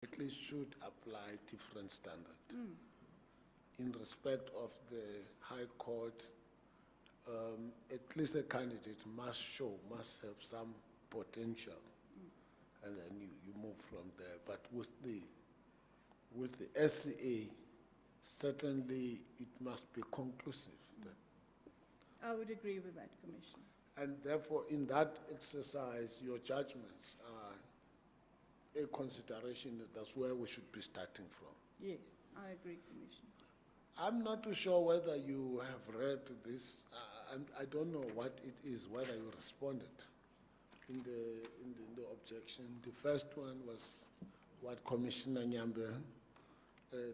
at least should apply different standard. In respect of the High Court, at least a candidate must have some potential, and then you move from there. But with the SCA, certainly it must be conclusive. I would agree with that, Commissioner. And therefore, in that exercise, your judgments are a consideration. That's where we should be starting from. Yes, I agree, Commissioner. I'm not too sure whether you have read this. I don't know what it is, whether you responded in the objection. The first one was what Commissioner Nyambe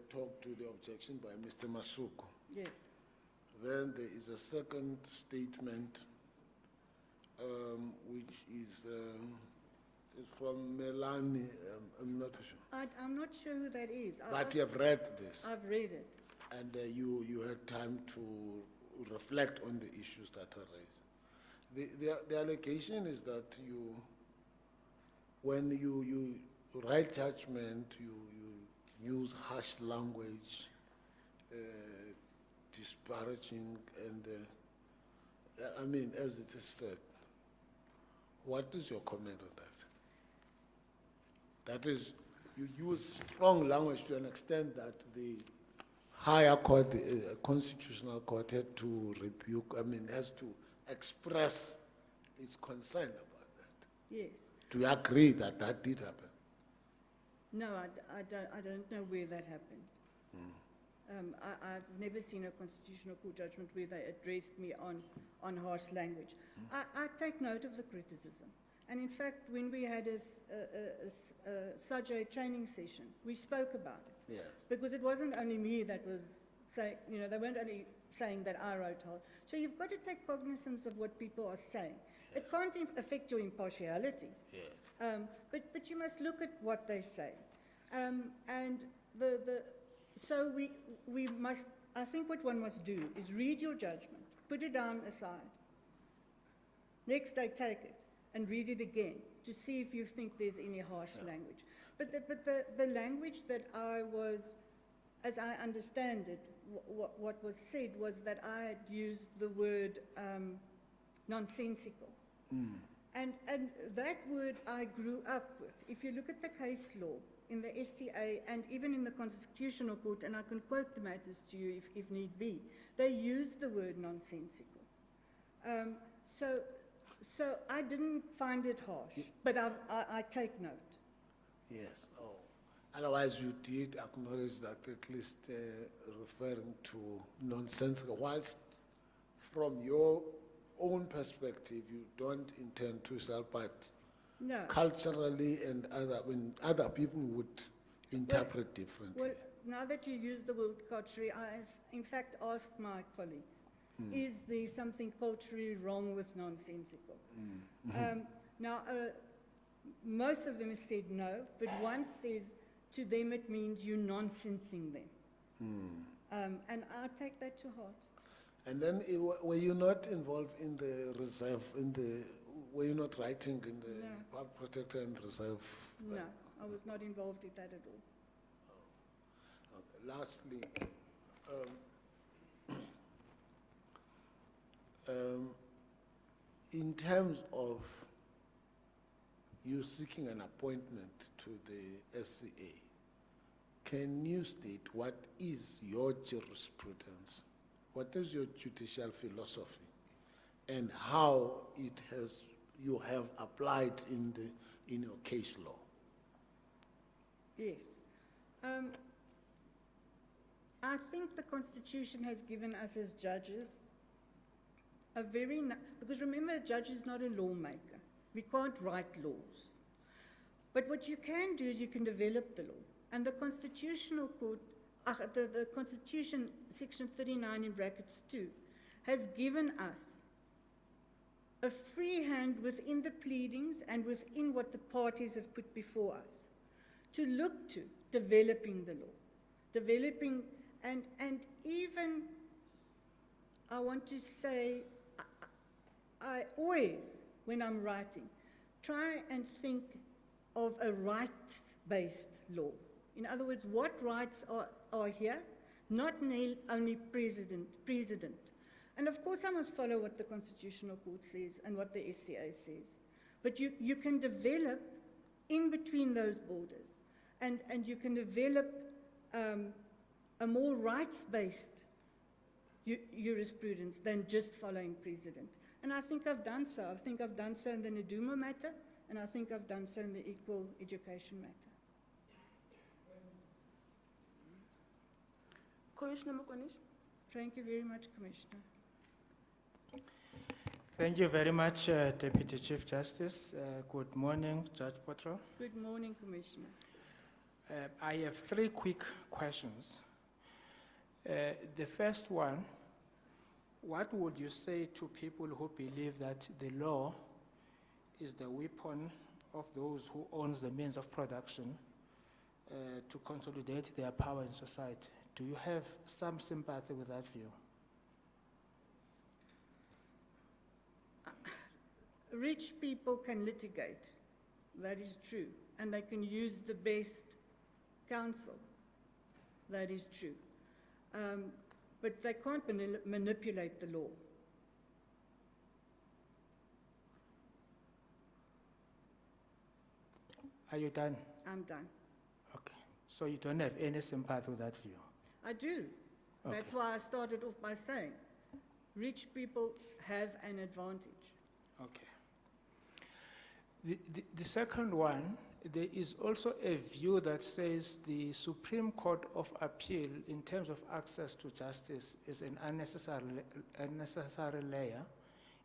talked to the objection by Mr. Masuku. Yes. Then there is a second statement, which is from Melanie. I'm not sure. I'm not sure who that is. But you have read this. I've read it. And you had time to reflect on the issues that are raised. The allegation is that when you write judgment, you use harsh language, disparaging, and I mean, as it is said. What is your comment on that? That is, you use strong language to an extent that the higher court, the constitutional court, had to rebuke, has to express its concern about that. Yes. Do you agree that that did happen? No, I don't know where that happened. I've never seen a constitutional court judgment where they addressed me on harsh language. I take note of the criticism. And in fact, when we had a Sajay training session, we spoke about it. Yes. Because it wasn't only me that was saying, they weren't only saying that I wrote hard. So you've got to take cognizance of what people are saying. Yes. It can't affect your impartiality. Yes. But you must look at what they say. And so we must, I think what one must do is read your judgment, put it down aside. Next day take it and read it again to see if you think there's any harsh language. But the language that I was, as I understand it, what was said was that I had used the word nonsensical. And that word I grew up with. If you look at the case law in the SCA and even in the Constitutional Court, and I can quote the matters to you if need be, they use the word nonsensical. So I didn't find it harsh, but I take note. Yes. Oh. Otherwise, you did acknowledge that, at least referring to nonsensical, whilst from your own perspective, you don't intend to sell, but no. Culturally and other people would interpret differently. Well, now that you use the word culturally, I've in fact asked my colleagues, is there something culturally wrong with nonsensical? Now, most of them have said no, but one says to them it means you're nonsensing them. And I take that to heart. And then were you not involved in the reserve, were you not writing in the Park Protector and Reserve? No, I was not involved in that at all. Okay. Lastly, in terms of you seeking an appointment to the SCA, can you state what is your jurisprudence? What is your judicial philosophy? And how you have applied in your case law? Yes. I think the Constitution has given us as judges a because remember, a judge is not a lawmaker. We can't write laws. But what you can do is you can develop the law. And the Constitutional Court, the Constitution, Section 39 in brackets 2, has given us a free hand within the pleadings and within what the parties have put before us to look to developing the law, and even, I want to say, I always, when I'm writing, try and think of a rights rights-based law. In other words, what rights are here, not only precedent. And of course I must follow what the Constitutional Court says and what the SCA says. But you can develop in between those borders, and you can develop a more rights-based jurisprudence than just following precedent. And I think I've done so. I think I've done so in the Naduma matter, and I think I've done so in the equal education matter. Commissioner Mokonish. Thank you very much, Commissioner. Thank you very much, Deputy Chief Justice. Good morning, Judge Potro. Good morning, Commissioner. I have 3 quick questions. The first one, what would you say to people who believe that the law is the weapon of those who owns the means of production to consolidate their power in society? Do you have some sympathy with that view? Rich people can litigate, that is true, and they can use the best counsel, that is true. But they can't manipulate the law. Are you done? I'm done. Okay. So you don't have any sympathy with that view? I do. Okay. That's why I started off by saying, rich people have an advantage. Okay. The second one, there is also a view that says the Supreme Court of Appeal, in terms of access to justice, is an unnecessary layer.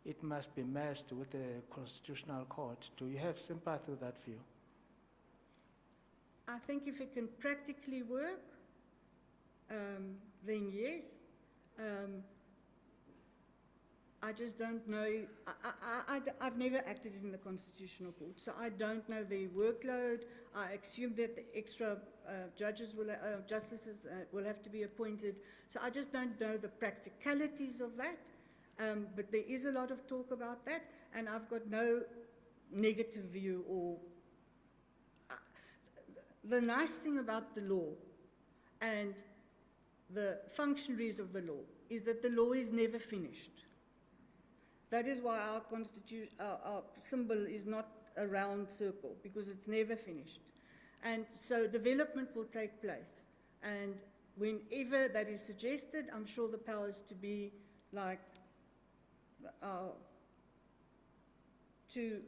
It must be merged with the Constitutional Court. Do you have sympathy with that view? I think if it can practically work, then yes. I just don't know. I've never acted in the Constitutional Court, so I don't know the workload. I assume that the extra justices will have to be appointed. So I just don't know the practicalities of that. But there is a lot of talk about that, and I've got no negative view or. The nice thing about the law and the functionaries of the law is that the law is never finished. That is why our symbol is not a round circle, because it's never finished. And so development will take place. And whenever that is suggested, I'm sure the powers to be, like our 2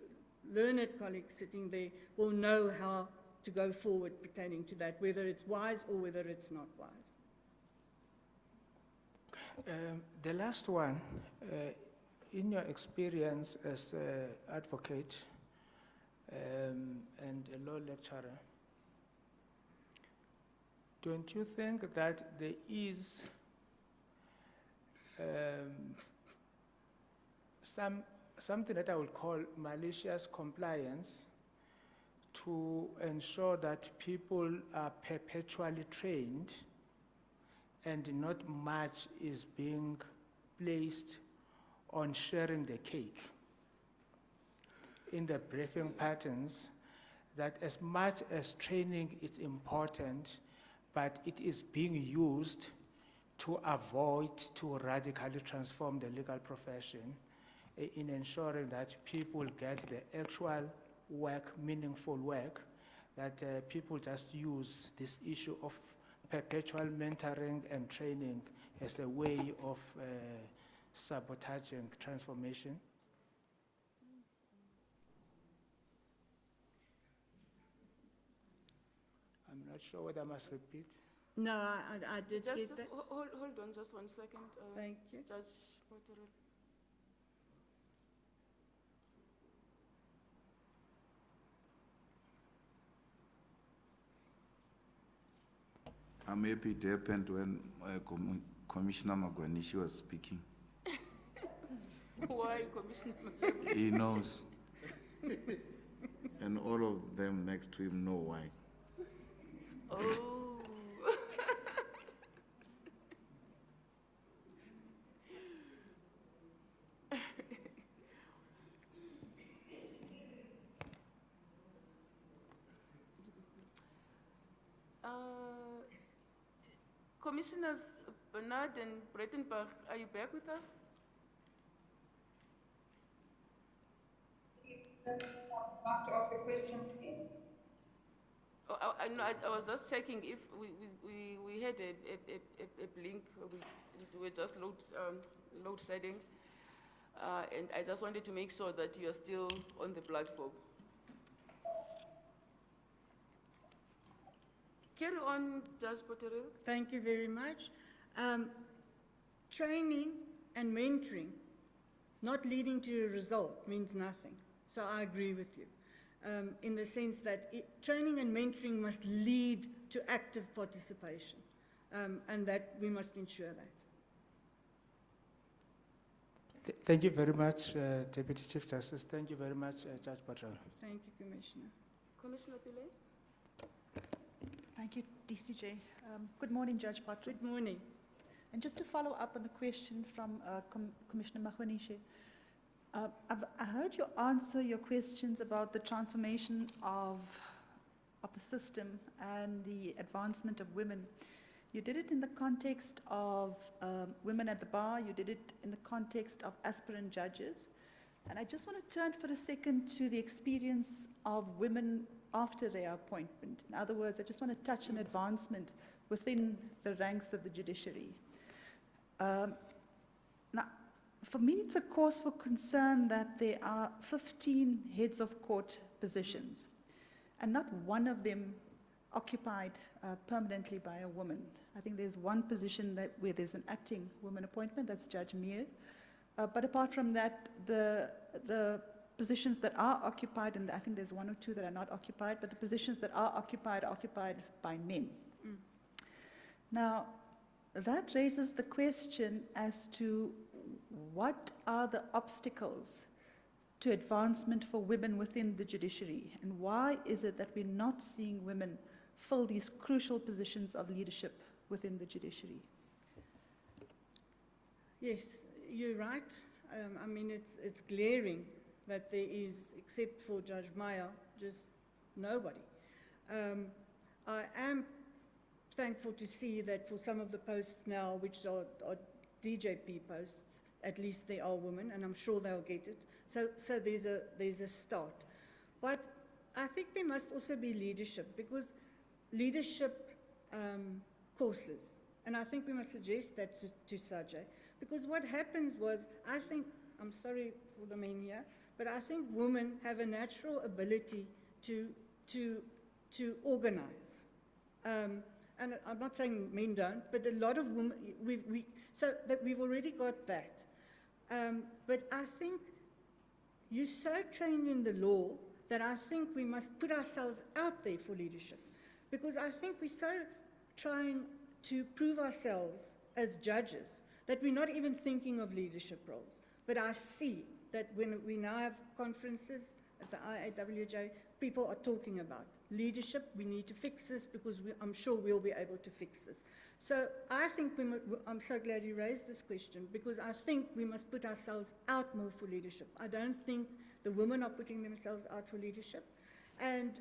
learned colleagues sitting there, will know how to go forward pertaining to that, whether it's wise or whether it's not wise. The last one, in your experience as an advocate and a law lecturer, don't you think that there is something that I would call malicious compliance to ensure that people are perpetually trained and not much is being placed on sharing the cake in the briefing patterns, that as much as training is important, but it is being used to avoid to radically transform the legal profession in ensuring that people get the actual work, meaningful work, that people just use this issue of perpetual mentoring and training as a way of sabotaging transformation? I'm not sure whether I must repeat. No, I did Just get that. hold on just 1 second. Thank you. Judge Potro. I'm happy it happened when Commissioner Magwanishi was speaking. Why, Commissioner? He knows. And all of them next to him know why. Oh. Commissioners Bernard and Brettenbach, are you back with us? Like to ask a question, please? Oh, no, I was just checking if we had a blink. We were just load shedding. And I just wanted to make sure that you are still on the platform. Carry on, Judge Potteril. Thank you very much. Training and mentoring not leading to a result means nothing. So I agree with you in the sense that training and mentoring must lead to active participation, and that we must ensure that. Thank you very much, Deputy Chief Justice. Thank you very much, Judge Patrol. Thank you, Commissioner. Commissioner Pillay? Thank you, DCJ. Good morning, Judge Patrick. Good morning. And just to follow up on the question from Commissioner Mahwanishe, I heard you answer your questions about the transformation of the system and the advancement of women. You did it in the context of women at the bar. You did it in the context of aspirant judges. And I just want to turn for a second to the experience of women after their appointment. In other words, I just want to touch on advancement within the ranks of the judiciary. Now, for me, it's a cause for concern that there are 15 heads of court positions, and not one of them occupied permanently by a woman. I think there's one position where there's an acting woman appointment, that's Judge Meer. But apart from that, the positions that are occupied, and I think there's one or two that are not occupied, but the positions that are occupied by men. Mm. Now, that raises the question as to what are the obstacles to advancement for women within the judiciary, and why is it that we're not seeing women fill these crucial positions of leadership within the judiciary? Yes, you're right. I mean, it's glaring that there is, except for Judge Meyer, just nobody. I am thankful to see that for some of the posts now, which are DJP posts, at least they are women, and I'm sure they'll get it. So there's a start. But I think there must also be leadership, because leadership courses, and I think we must suggest that to Sajay, because what happens was, I think, I'm sorry for the men here, but I think women have a natural ability to organize. And I'm not saying men don't, but a lot of women, so that we've already got that. But I think you're so trained in the law that I think we must put ourselves out there for leadership. Because I think we're so trying to prove ourselves as judges that we're not even thinking of leadership roles. But I see that when we now have conferences at the IAWJ, people are talking about leadership. We need to fix this, because I'm sure we'll be able to fix this. So I think I'm so glad you raised this question, because I think we must put ourselves out more for leadership. I don't think the women are putting themselves out for leadership. And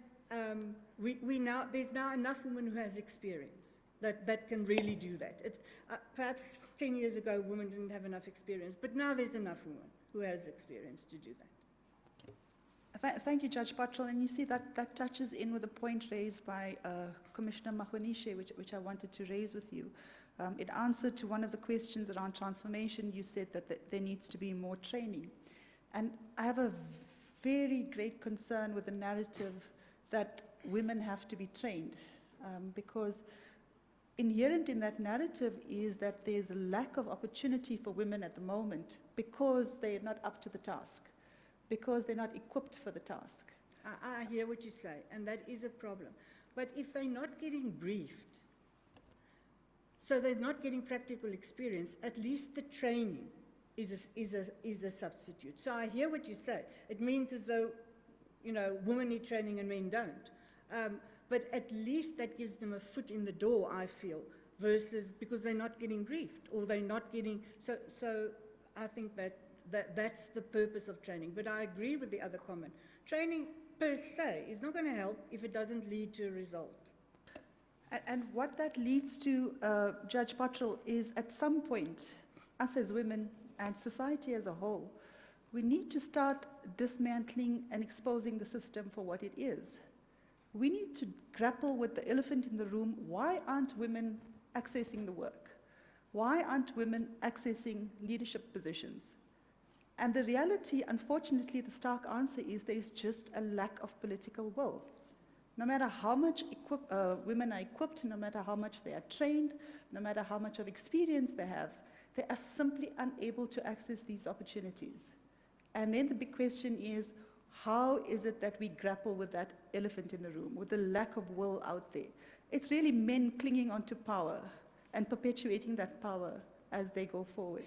there's now enough women who has experience that can really do that. Perhaps 10 years ago, women didn't have enough experience, but now there's enough women who has experience to do that. Thank you, Judge Patrol. And you see that touches in with a point raised by Commissioner Mahwanishe, which I wanted to raise with you. In answer to one of the questions around transformation, you said that there needs to be more training. And I have a very great concern with the narrative that women have to be trained, because inherent in that narrative is that there's a lack of opportunity for women at the moment because they're not up to the task, because they're not equipped for the task. I hear what you say, and that is a problem. But if they're not getting briefed, so they're not getting practical experience, at least the training is a substitute. So I hear what you say. It means as though, women need training and men don't. But at least that gives them a foot in the door, I feel, versus because they're not getting briefed, or they're not getting, so I think that's the purpose of training. But I agree with the other comment. Training per se is not going to help if it doesn't lead to a result. And what that leads to, Judge Patril, is at some point, us as women and society as a whole, we need to start dismantling and exposing the system for what it is. We need to grapple with the elephant in the room. Why aren't women accessing the work? Why aren't women accessing leadership positions? And the reality, unfortunately, the stark answer is there is just a lack of political will. No matter how much women are equipped, no matter how much they are trained, no matter how much of experience they have, they are simply unable to access these opportunities. And then the big question is, how is it that we grapple with that elephant in the room, with the lack of will out there? It's really men clinging onto power and perpetuating that power as they go forward.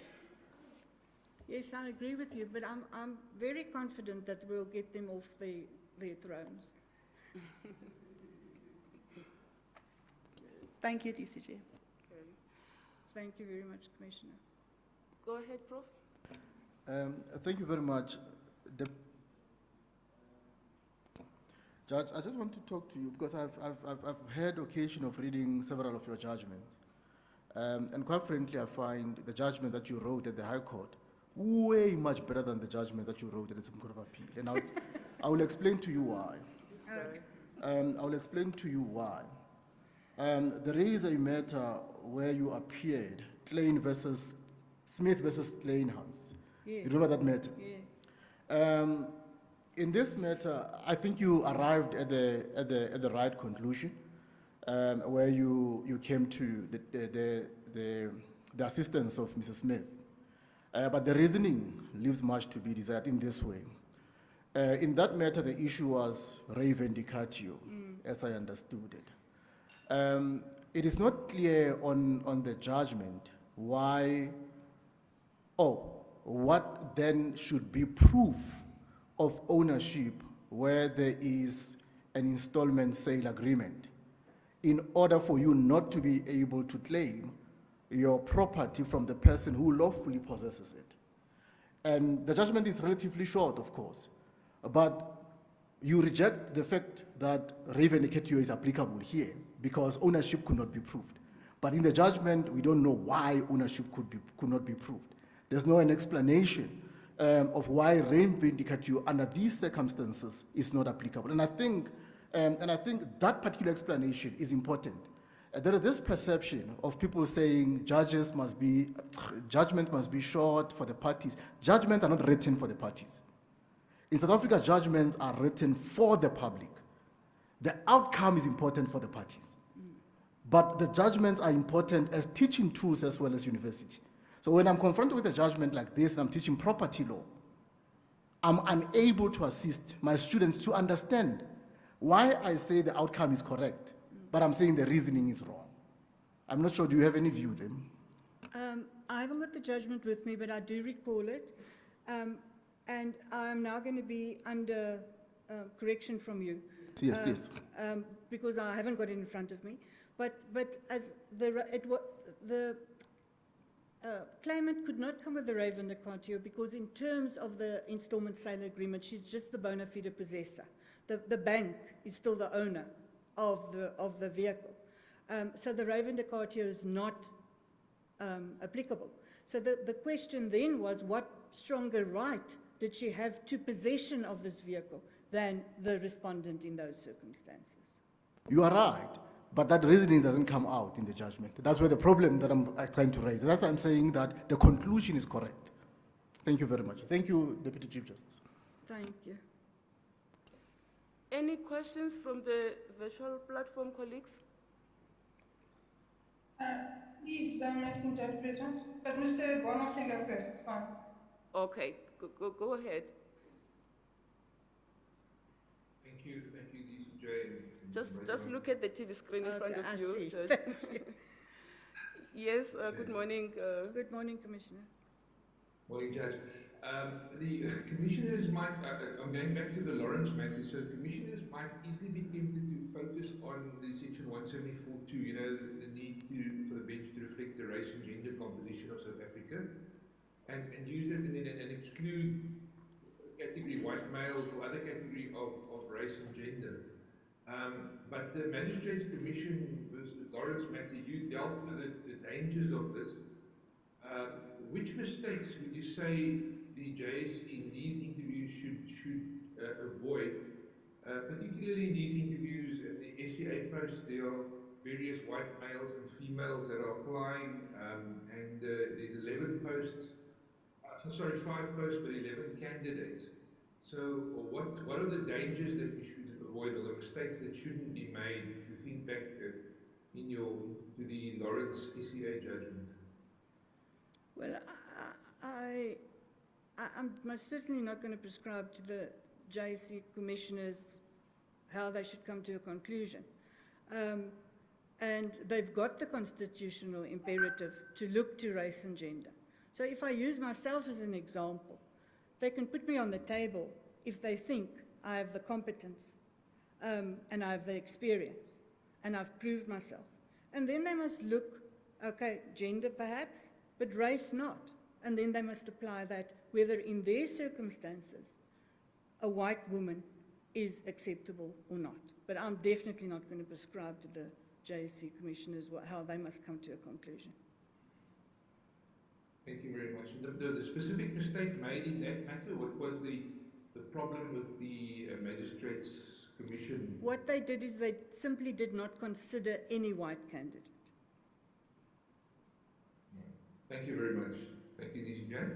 Yes, I agree with you, but I'm very confident that we'll get them off their thrones. Thank you, DCJ. Okay. Thank you very much, Commissioner. Go ahead, Prof. Thank you very much. Judge, I just want to talk to you because I've had occasion of reading several of your judgments. And quite frankly, I find the judgment that you wrote at the High Court way much better than the judgment that you wrote at the Supreme Court of Appeal. And I will explain to you why. I will explain to you why. There is a matter where you appeared, Smith versus Kleinhans. Yes. You remember that matter? Yes. In this matter, I think you arrived at the right conclusion, where you came to the assistance of Mrs. Smith. But the reasoning leaves much to be desired in this way. In that matter, the issue was re vindicatio, as I understood it. It is not clear on the judgment what then should be proof of ownership where there is an installment sale agreement in order for you not to be able to claim your property from the person who lawfully possesses it. And the judgment is relatively short, of course, but you reject the fact that re vindicatio is applicable here because ownership could not be proved. But in the judgment, we don't know why ownership could not be proved. There's no an explanation of why re vindicatio under these circumstances is not applicable. And I think that particular explanation is important. There is this perception of people saying judgment must be short for the parties. Judgments are not written for the parties. In South Africa, judgments are written for the public. The outcome is important for the parties. But the judgments are important as teaching tools as well as university. So when I'm confronted with a judgment like this and I'm teaching property law, I'm unable to assist my students to understand why I say the outcome is correct, but I'm saying the reasoning is wrong. I'm not sure, do you have any view then? I haven't got the judgment with me, but I do recall it. And I'm now going to be under correction from you. Yes. Because I haven't got it in front of me. But as the claimant could not come with the re vindicatio because in terms of the installment sale agreement, she's just the bona fide possessor. The bank is still the owner of the vehicle. So the re vindicatio is not applicable. So the question then was, what stronger right did she have to possession of this vehicle than the respondent in those circumstances? You are right, but that reasoning doesn't come out in the judgment. That's where the problem that I'm trying to raise. That's why I'm saying that the conclusion is correct. Thank you very much. Thank you, Deputy Chief Justice. Thank you. Any questions from the virtual platform colleagues? Please, Acting Judge President, but Mr. Bonner can go first, it's fine. Okay, go ahead. Thank you, DCJ. Just look at the TV screen in front of I you. see. Judge. Yes, good morning. Good morning, Commissioner. Morning, Judge. The commissioners might, I'm going back to the Lawrence matter, so commissioners might easily be tempted to focus on the section 174.2, you know, the need for the bench to reflect the race and gender composition of South Africa, and use that and exclude category white males or other category of race and gender. But the Magistrates Commission, Lawrence Lawrence matter, you dealt with the dangers of this. Which mistakes would you say the J's in these interviews should avoid? Particularly in these interviews and the SCA posts, there are various white males and females that are applying, and there's 11 posts. Sorry, 5 posts, but 11 candidates. So, what are the dangers that we should avoid, or the mistakes that shouldn't be made if you think back to the Lawrence SCA judgment? Well, I'm most certainly not going to prescribe to the JSC commissioners how they should come to a conclusion. And they've got the constitutional imperative to look to race and gender. So if I use myself as an example, they can put me on the table if they think I have the competence and I have the experience and I've proved myself. And then they must look, okay, gender perhaps, but race not. And then they must apply that whether in their circumstances a white woman is acceptable or not. But I'm definitely not going to prescribe to the JSC commissioners how they must come to a conclusion. Thank you very much. The specific mistake made in that matter, what was the problem with the Magistrates Commission? What they did is they simply did not consider any white candidate. Thank you very much. Thank you, DCJ.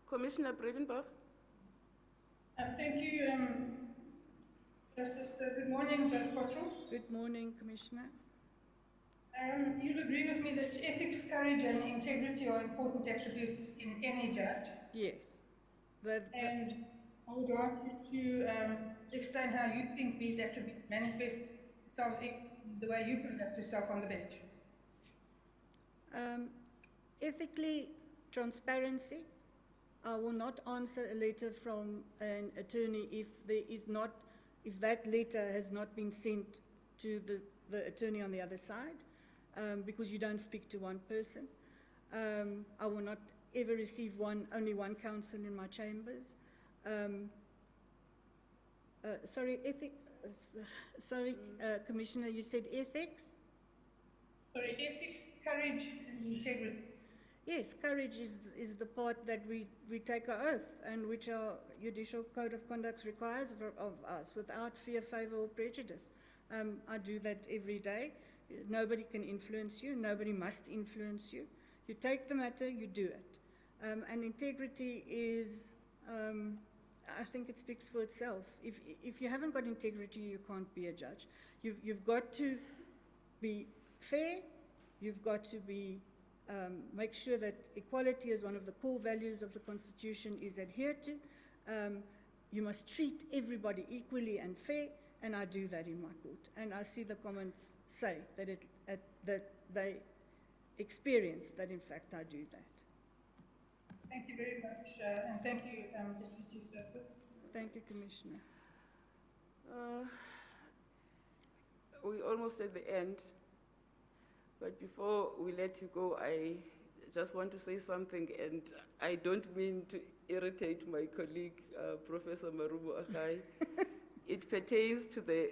Commissioner Bredenbach. Thank you, Justice. Good morning, Judge Potro. Good morning, Commissioner. You'll agree with me that ethics, courage, and integrity are important attributes in any judge. Yes. And I would like you to explain how you think these attributes manifest themselves in the way you conduct yourself on the bench. Ethically, transparency. I will not answer a letter from an attorney if that letter has not been sent to the attorney on the other side, because you don't speak to one person. I will not ever receive only one counsel in my chambers. Commissioner, you said ethics? Sorry, ethics, courage, and integrity. Yes, courage is the part that we take our oath, and which our Judicial Code of Conduct requires of us, without fear, favour or prejudice. I do that every day. Nobody can influence you. Nobody must influence you. You take the matter, you do it. And integrity is, I think it speaks for itself. If you haven't got integrity, you can't be a judge. You've got to be fair. You've got to be make sure that equality is one of the core values of the Constitution is adhered to. You must treat everybody equally and fair, and I do that in my court. And I see the comments say that that they experience that in fact I do that. Thank you very much, and thank you, Deputy Chief Justice. Thank you, Commissioner. We're almost at the end. But before we let you go, I just want to say something, and I don't mean to irritate my colleague, Professor Marubu Akai. It pertains to the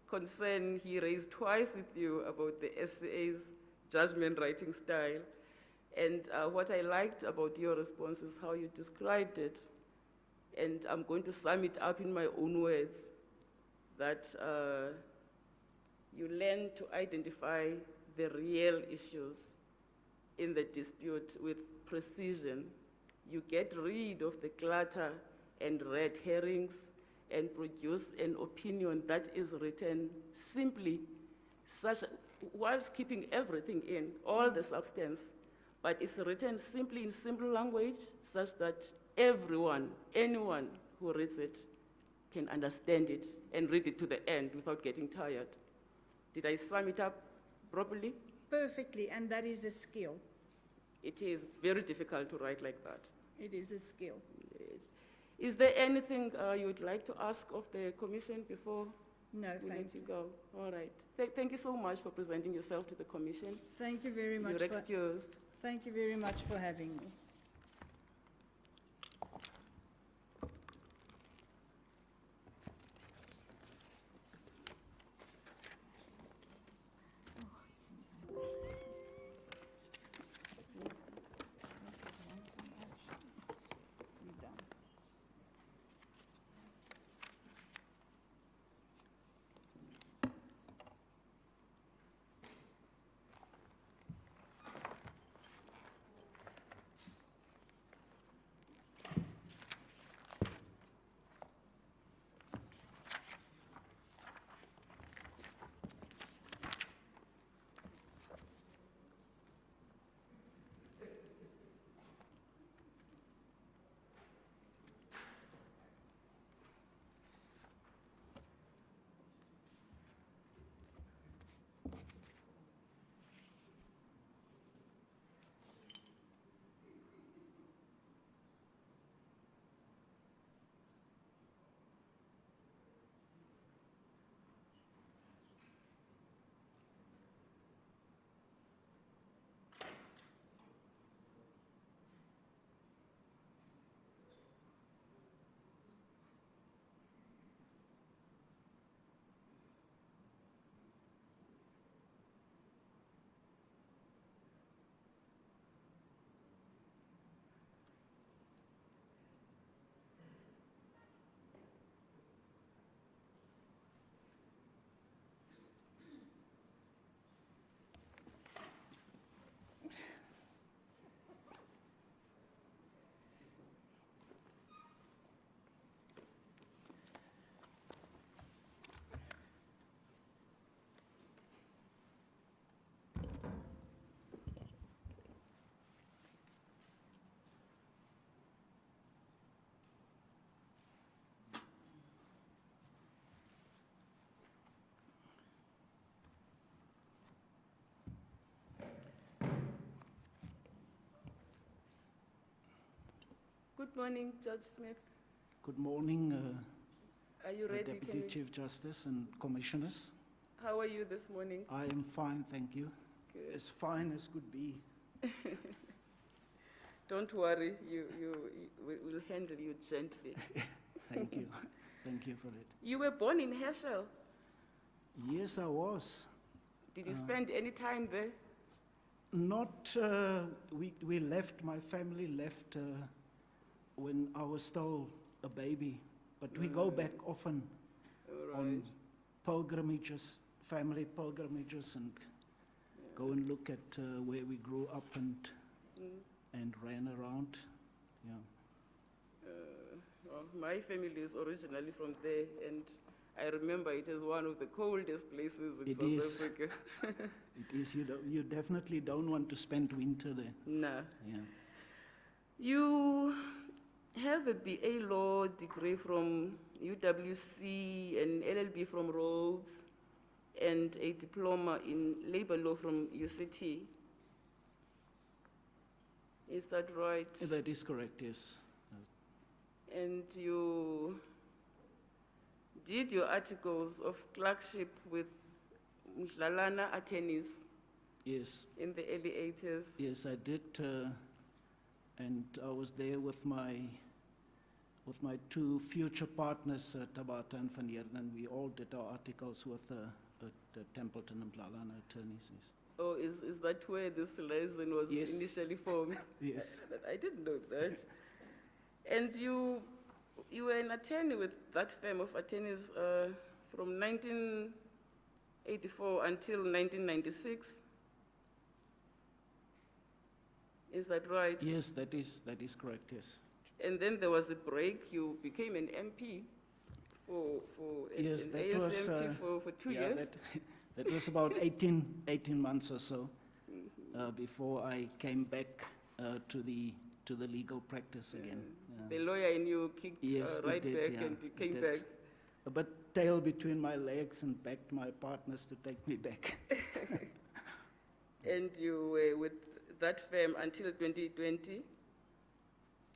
concern he raised twice with you about the SCA's judgment writing style. And what I liked about your response is how you described it. And I'm going to sum it up in my own words, that you learn to identify the real issues in the dispute with precision. You get rid of the clutter and red herrings and produce an opinion that is written simply, whilst keeping everything in, all the substance, but it's written simply in simple language such that anyone who reads it can understand it and read it to the end without getting tired. Did I sum it up properly? Perfectly, and that is a skill. It is very difficult to write like that. It is a skill. Is there anything you would like to ask of the Commission before No, we thank let you. you go? All right. Thank you so much for presenting yourself to the Commission. Thank you very much. You're excused. Thank you very much for having me. Good morning, Judge Smith. Good morning, Are you ready? Deputy Chief Justice and Commissioners. How are you this morning? I am fine, thank you. Good. As fine as could be. Don't worry, we'll handle you gently. Thank you. Thank you for that. You were born in Herschel. Yes, I was. Did you spend any time there? Not, we left, my family left when I was still a baby. But we go back often on pilgrimages, family pilgrimages, and go and look at where we grew up and ran around. Yeah. Well, my family is originally from there, and I remember it as one of the coldest places in South Africa. It is. You definitely don't want to spend winter there. No. Yeah. You have a BA law degree from UWC, an LLB from Rhodes, and a diploma in labor law from UCT. Is that right? That is correct, yes. And you did your articles of clerkship with Mdlalana attorneys Yes. in the early 80s. Yes, I did, and I was there with my two future partners, Tabata and Van Heerden, and we all did our articles with the Templeton and Mdlalana attorneys. Yes. Oh, is that where this liaison was Yes. initially formed? Yes. I didn't know that. And you were an attorney with that firm of attorneys from 1984 until 1996. Is that right? Yes, that is correct, yes. And then there was a break. You became an MP for Yes, an that was, ASMP for 2 years. That was about 18 months or so before I came back to the legal practice again. The lawyer in you kicked Yes, right it did, back yeah, and you it came did. back. But tail between my legs and begged my partners to take me back. And you were with that firm until 2020?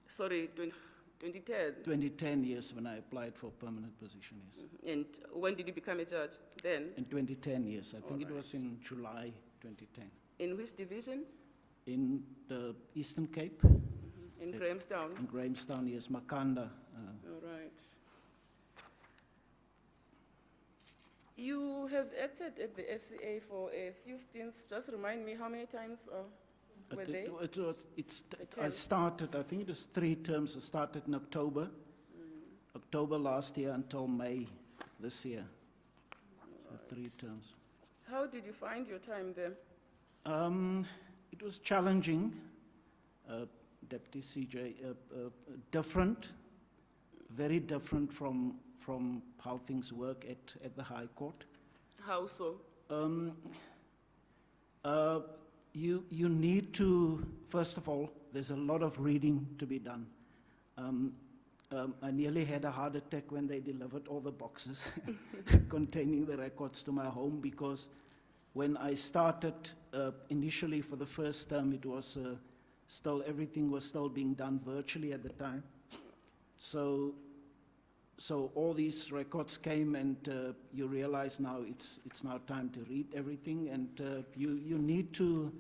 Sorry, 2010. 2010 years when I applied for permanent position, yes. And when did you become a judge? Then? In 2010 years, I think it was in July 2010. In which division? In the Eastern Cape. In Grahamstown? In Grahamstown, yes, Makanda. All right. You have acted at the SCA for a few stints. Just remind me how many times were they? I started, I think it was 3 terms. I started in October last year until May this year. So 3 terms. How did you find your time there? It was challenging, Deputy CJ, different, very different from how things work at the High Court. How so? You need to, first of all, there's a lot of reading to be done. I nearly had a heart attack when they delivered all the boxes containing the records to my home, because when I started initially for the first term, it was everything was still being done virtually at the time. So all these records came, and you realize now it's now time to read everything, and you need to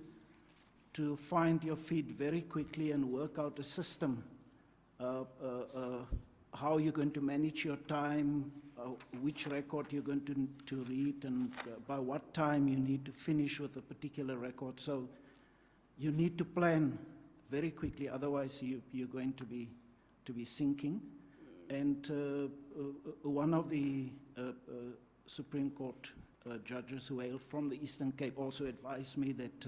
find your feet very quickly and work out a system, how you're going to manage your time, which record you're going to read, and by what time you need to finish with a particular record. So you need to plan very quickly, otherwise you're going to be sinking. And one of the Supreme Court judges who hailed from the Eastern Cape also advised me that,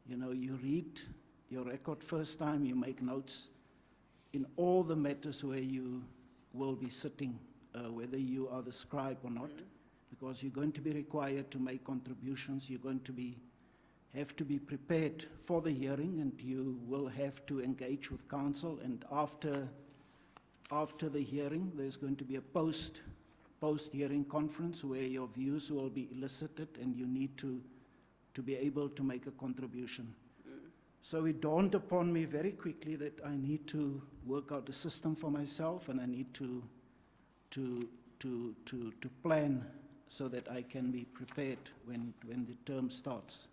you read your record first time, you make notes in all the matters where you will be sitting, whether you are the scribe or not, because you're going to be required to make contributions, you're going to have to be prepared for the hearing, and you will have to engage with counsel, and after the hearing, there's going to be a post-hearing conference where your views will be elicited, and you need to be able to make a contribution. So it dawned upon me very quickly that I need to work out a system for myself, and I need to plan so that I can be prepared when the term starts.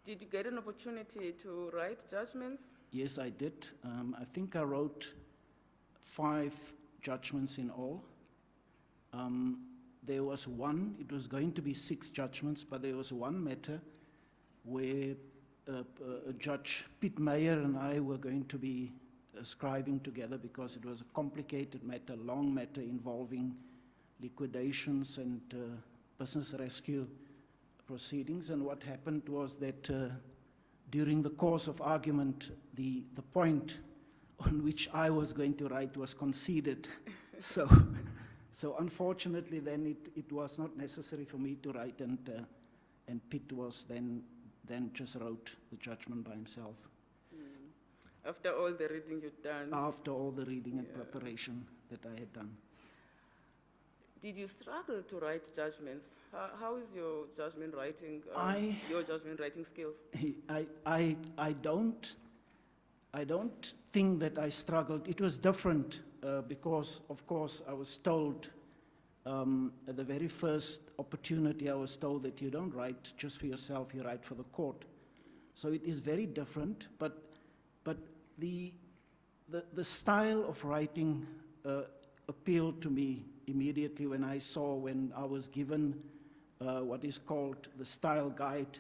Did you get an opportunity to write judgments? Yes, I did. I think I wrote 5 judgments in all. There was one, it was going to be 6 judgments, but there was one matter where Judge Piet Meyer and I were going to be scribing together because it was a complicated matter, long matter involving liquidations and business rescue proceedings. And what happened was that during the course of argument, the point on which I was going to write was conceded. So unfortunately, then it was not necessary for me to write, and Piet was then just wrote the judgment by himself. After all the reading you'd done? After all the reading and preparation that I had done. Did you struggle to write judgments? How is your judgment writing, your judgment writing skills? I don't think that I struggled. It was different because, of course, I was told at the very first opportunity, I was told that you don't write just for yourself, you write for the court. So it is very different, but the style of writing appealed to me immediately when I was given what is called the style guide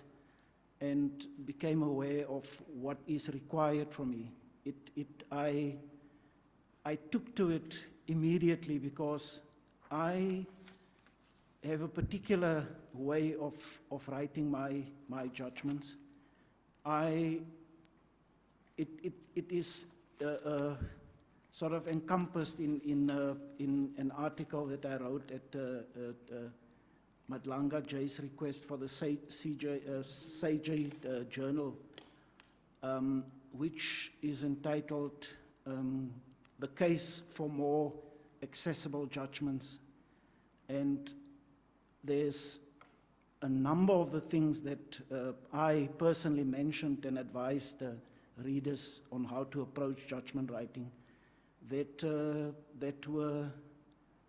and became aware of what is required from me. I took to it immediately because I have a particular way of writing my judgments. It is sort of encompassed in an article that I wrote at Madlanga Jay's request for the CJ Journal, which is entitled The Case for More Accessible Judgments. And there's a number of the things that I personally mentioned and advised readers on how to approach judgment writing that were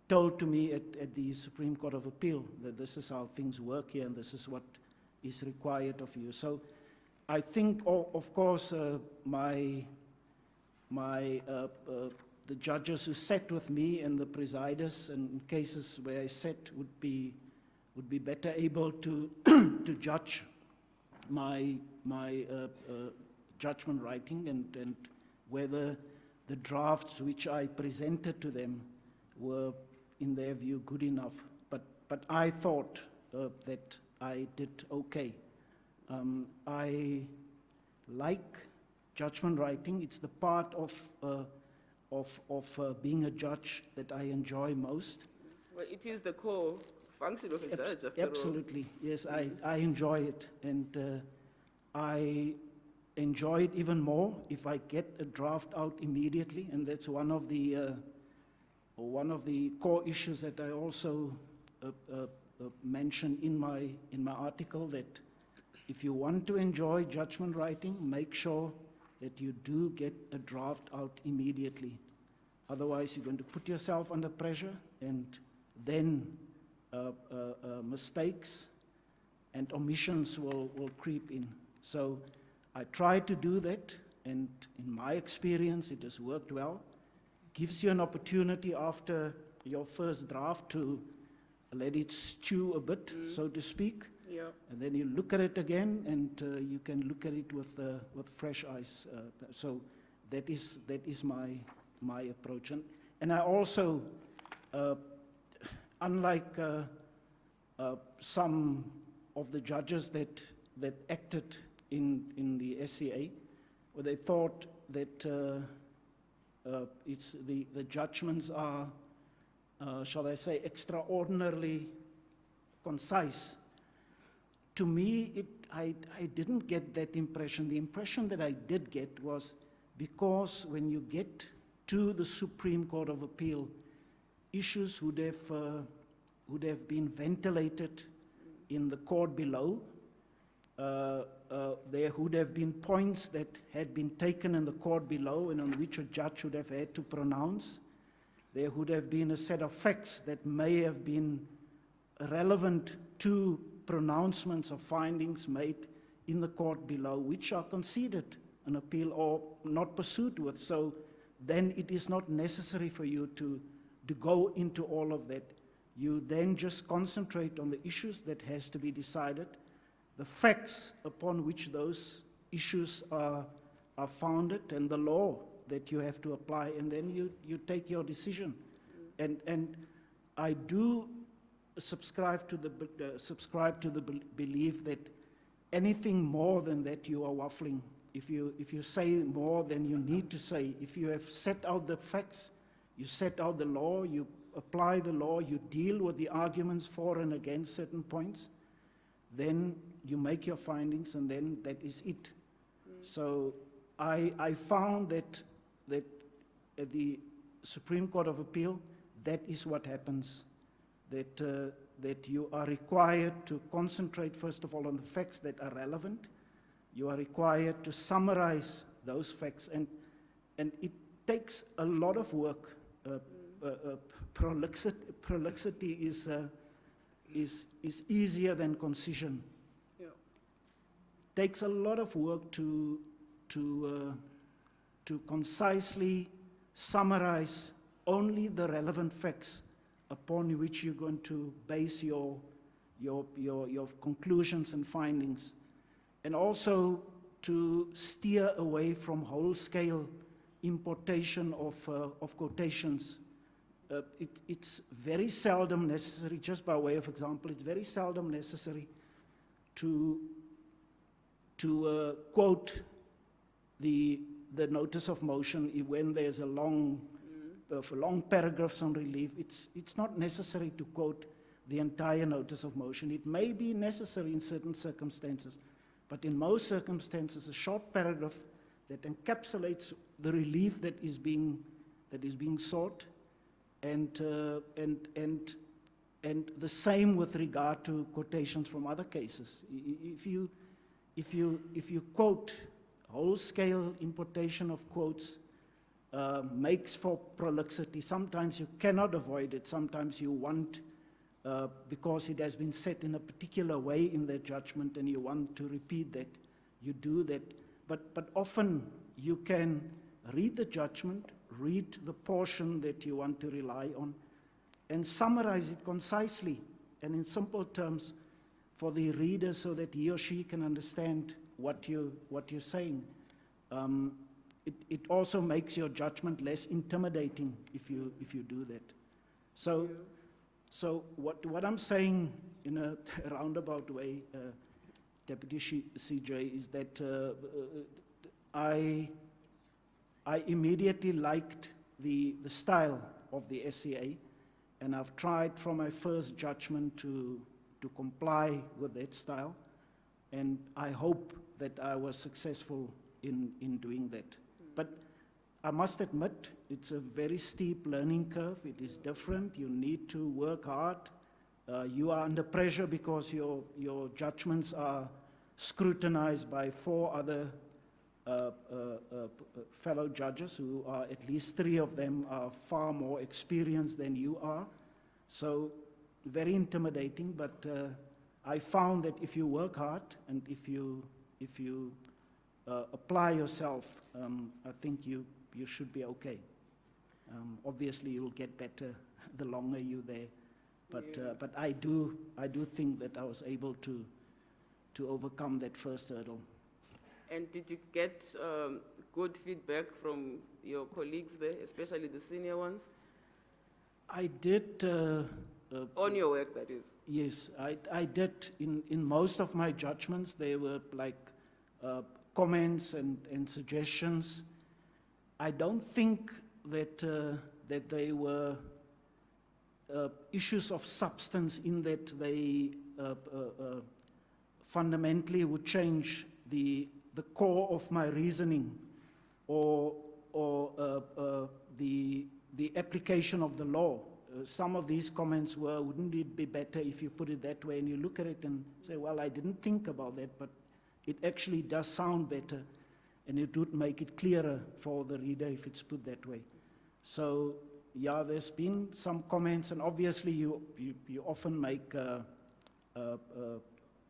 told to me at the Supreme Court of Appeal, that this is how things work here and this is what is required of you. So I think, of course, the judges who sat with me and the presiders in cases where I sat would be better able to to judge my judgment writing and whether the drafts which I presented to them were, in their view, good enough. But I thought that I did okay. I like judgment writing. It's the part of being a judge that I enjoy most. Well, it is the core function of a judge, after absolutely, all. Yes, I enjoy it, and I enjoy it even more if I get a draft out immediately, and that's one of the core issues that I also mention in my article, that if you want to enjoy judgment writing, make sure that you do get a draft out immediately. Otherwise, you're going to put yourself under pressure, and then mistakes and omissions will creep in. So I try to do that, and in my experience, it has worked well. Gives you an opportunity after your first draft to let it stew a bit, so to speak. Yeah. And then you look at it again, and you can look at it with fresh eyes. So that is my approach. And I also, unlike some of the judges that acted in the SCA, where they thought that the judgments are, shall I say, extraordinarily concise. To me, I didn't get that impression. The impression that I did get was because when you get to the Supreme Court of Appeal, issues would have been ventilated in the court below, there would have been points that had been taken in the court below and on which a judge would have had to pronounce. There would have been a set of facts that may have been relevant to pronouncements or findings made in the court below, which are considered an appeal or not pursued with. So then it is not necessary for you to go into all of that. You then just concentrate on the issues that has to be decided, the facts upon which those issues are founded, and the law that you have to apply, and then you take your decision. And I do subscribe to the belief that anything more than that, you are waffling. If you say more than you need to say, if you have set out the facts, you set out the law, you apply the law, you deal with the arguments for and against certain points, then you make your findings, and then that is it. So I found that at the Supreme Court of Appeal, that is what happens, that you are required to concentrate, first of all, on the facts that are relevant. You are required to summarize those facts, and it takes a lot of work. Prolixity is easier than concision. Yeah. Takes a lot of work to concisely summarize only the relevant facts upon which you're going to base your conclusions and findings, and also to steer away from whole-scale importation of quotations. It's very seldom necessary, just by way of example, it's very seldom necessary to quote the notice of motion when there's a long paragraphs on relief. It's not necessary to quote the entire notice of motion. It may be necessary in certain circumstances, but in most circumstances, a short paragraph that encapsulates the relief that is being sought, and the same with regard to quotations from other cases. If you quote, whole-scale importation of quotes makes for prolixity. Sometimes you cannot avoid it. Sometimes you want, because it has been set in a particular way in their judgment, and you want to repeat that, you do that. But often you can read the judgment, read the portion that you want to rely on, and summarize it concisely and in simple terms for the reader, so that he or she can understand what you're saying. It also makes your judgment less intimidating if you do that. So what I'm saying in a roundabout way, Deputy CJ, is that I immediately liked the style of the SCA, and I've tried from my first judgment to comply with that style, and I hope that I was successful in doing that. But I must admit, it's a very steep learning curve. It is different. You need to work hard. You are under pressure because your judgments are scrutinized by 4 other fellow judges, who are, at least 3 of them are far more experienced than you are. So very intimidating, but I found that if you work hard and if you apply yourself, I think you should be okay. Obviously, you'll get better the longer you're there, but I do think that I was able to overcome that first hurdle. And did you get good feedback from your colleagues there, especially the senior ones? I did. On your work, that is. Yes, I did. In most of my judgments, they were like comments and suggestions. I don't think that they were issues of substance, in that they fundamentally would change the core of my reasoning, or the application of the law. Some of these comments were, wouldn't it be better if you put it that way? And you look at it and say, well, I didn't think about that, but it actually does sound better, and it would make it clearer for the reader if it's put that way. So, yeah, there's been some comments, and obviously you often make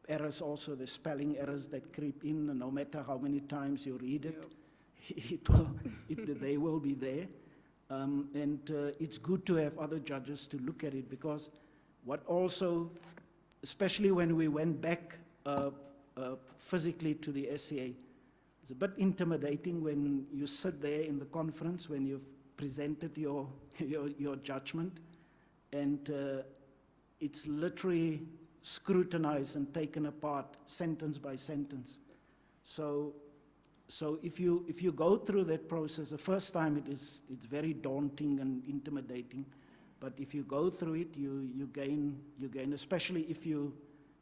errors also, the spelling errors that creep in, and no matter how many times you read it, they will be there. And it's good to have other judges to look at it, because what also, especially when we went back physically to the SCA, it's a bit intimidating when you sit there in the conference, when you've presented your judgment, and it's literally scrutinized and taken apart sentence by sentence. So if you go through that process, the first time it's very daunting and intimidating, but if you go through it, you gain, especially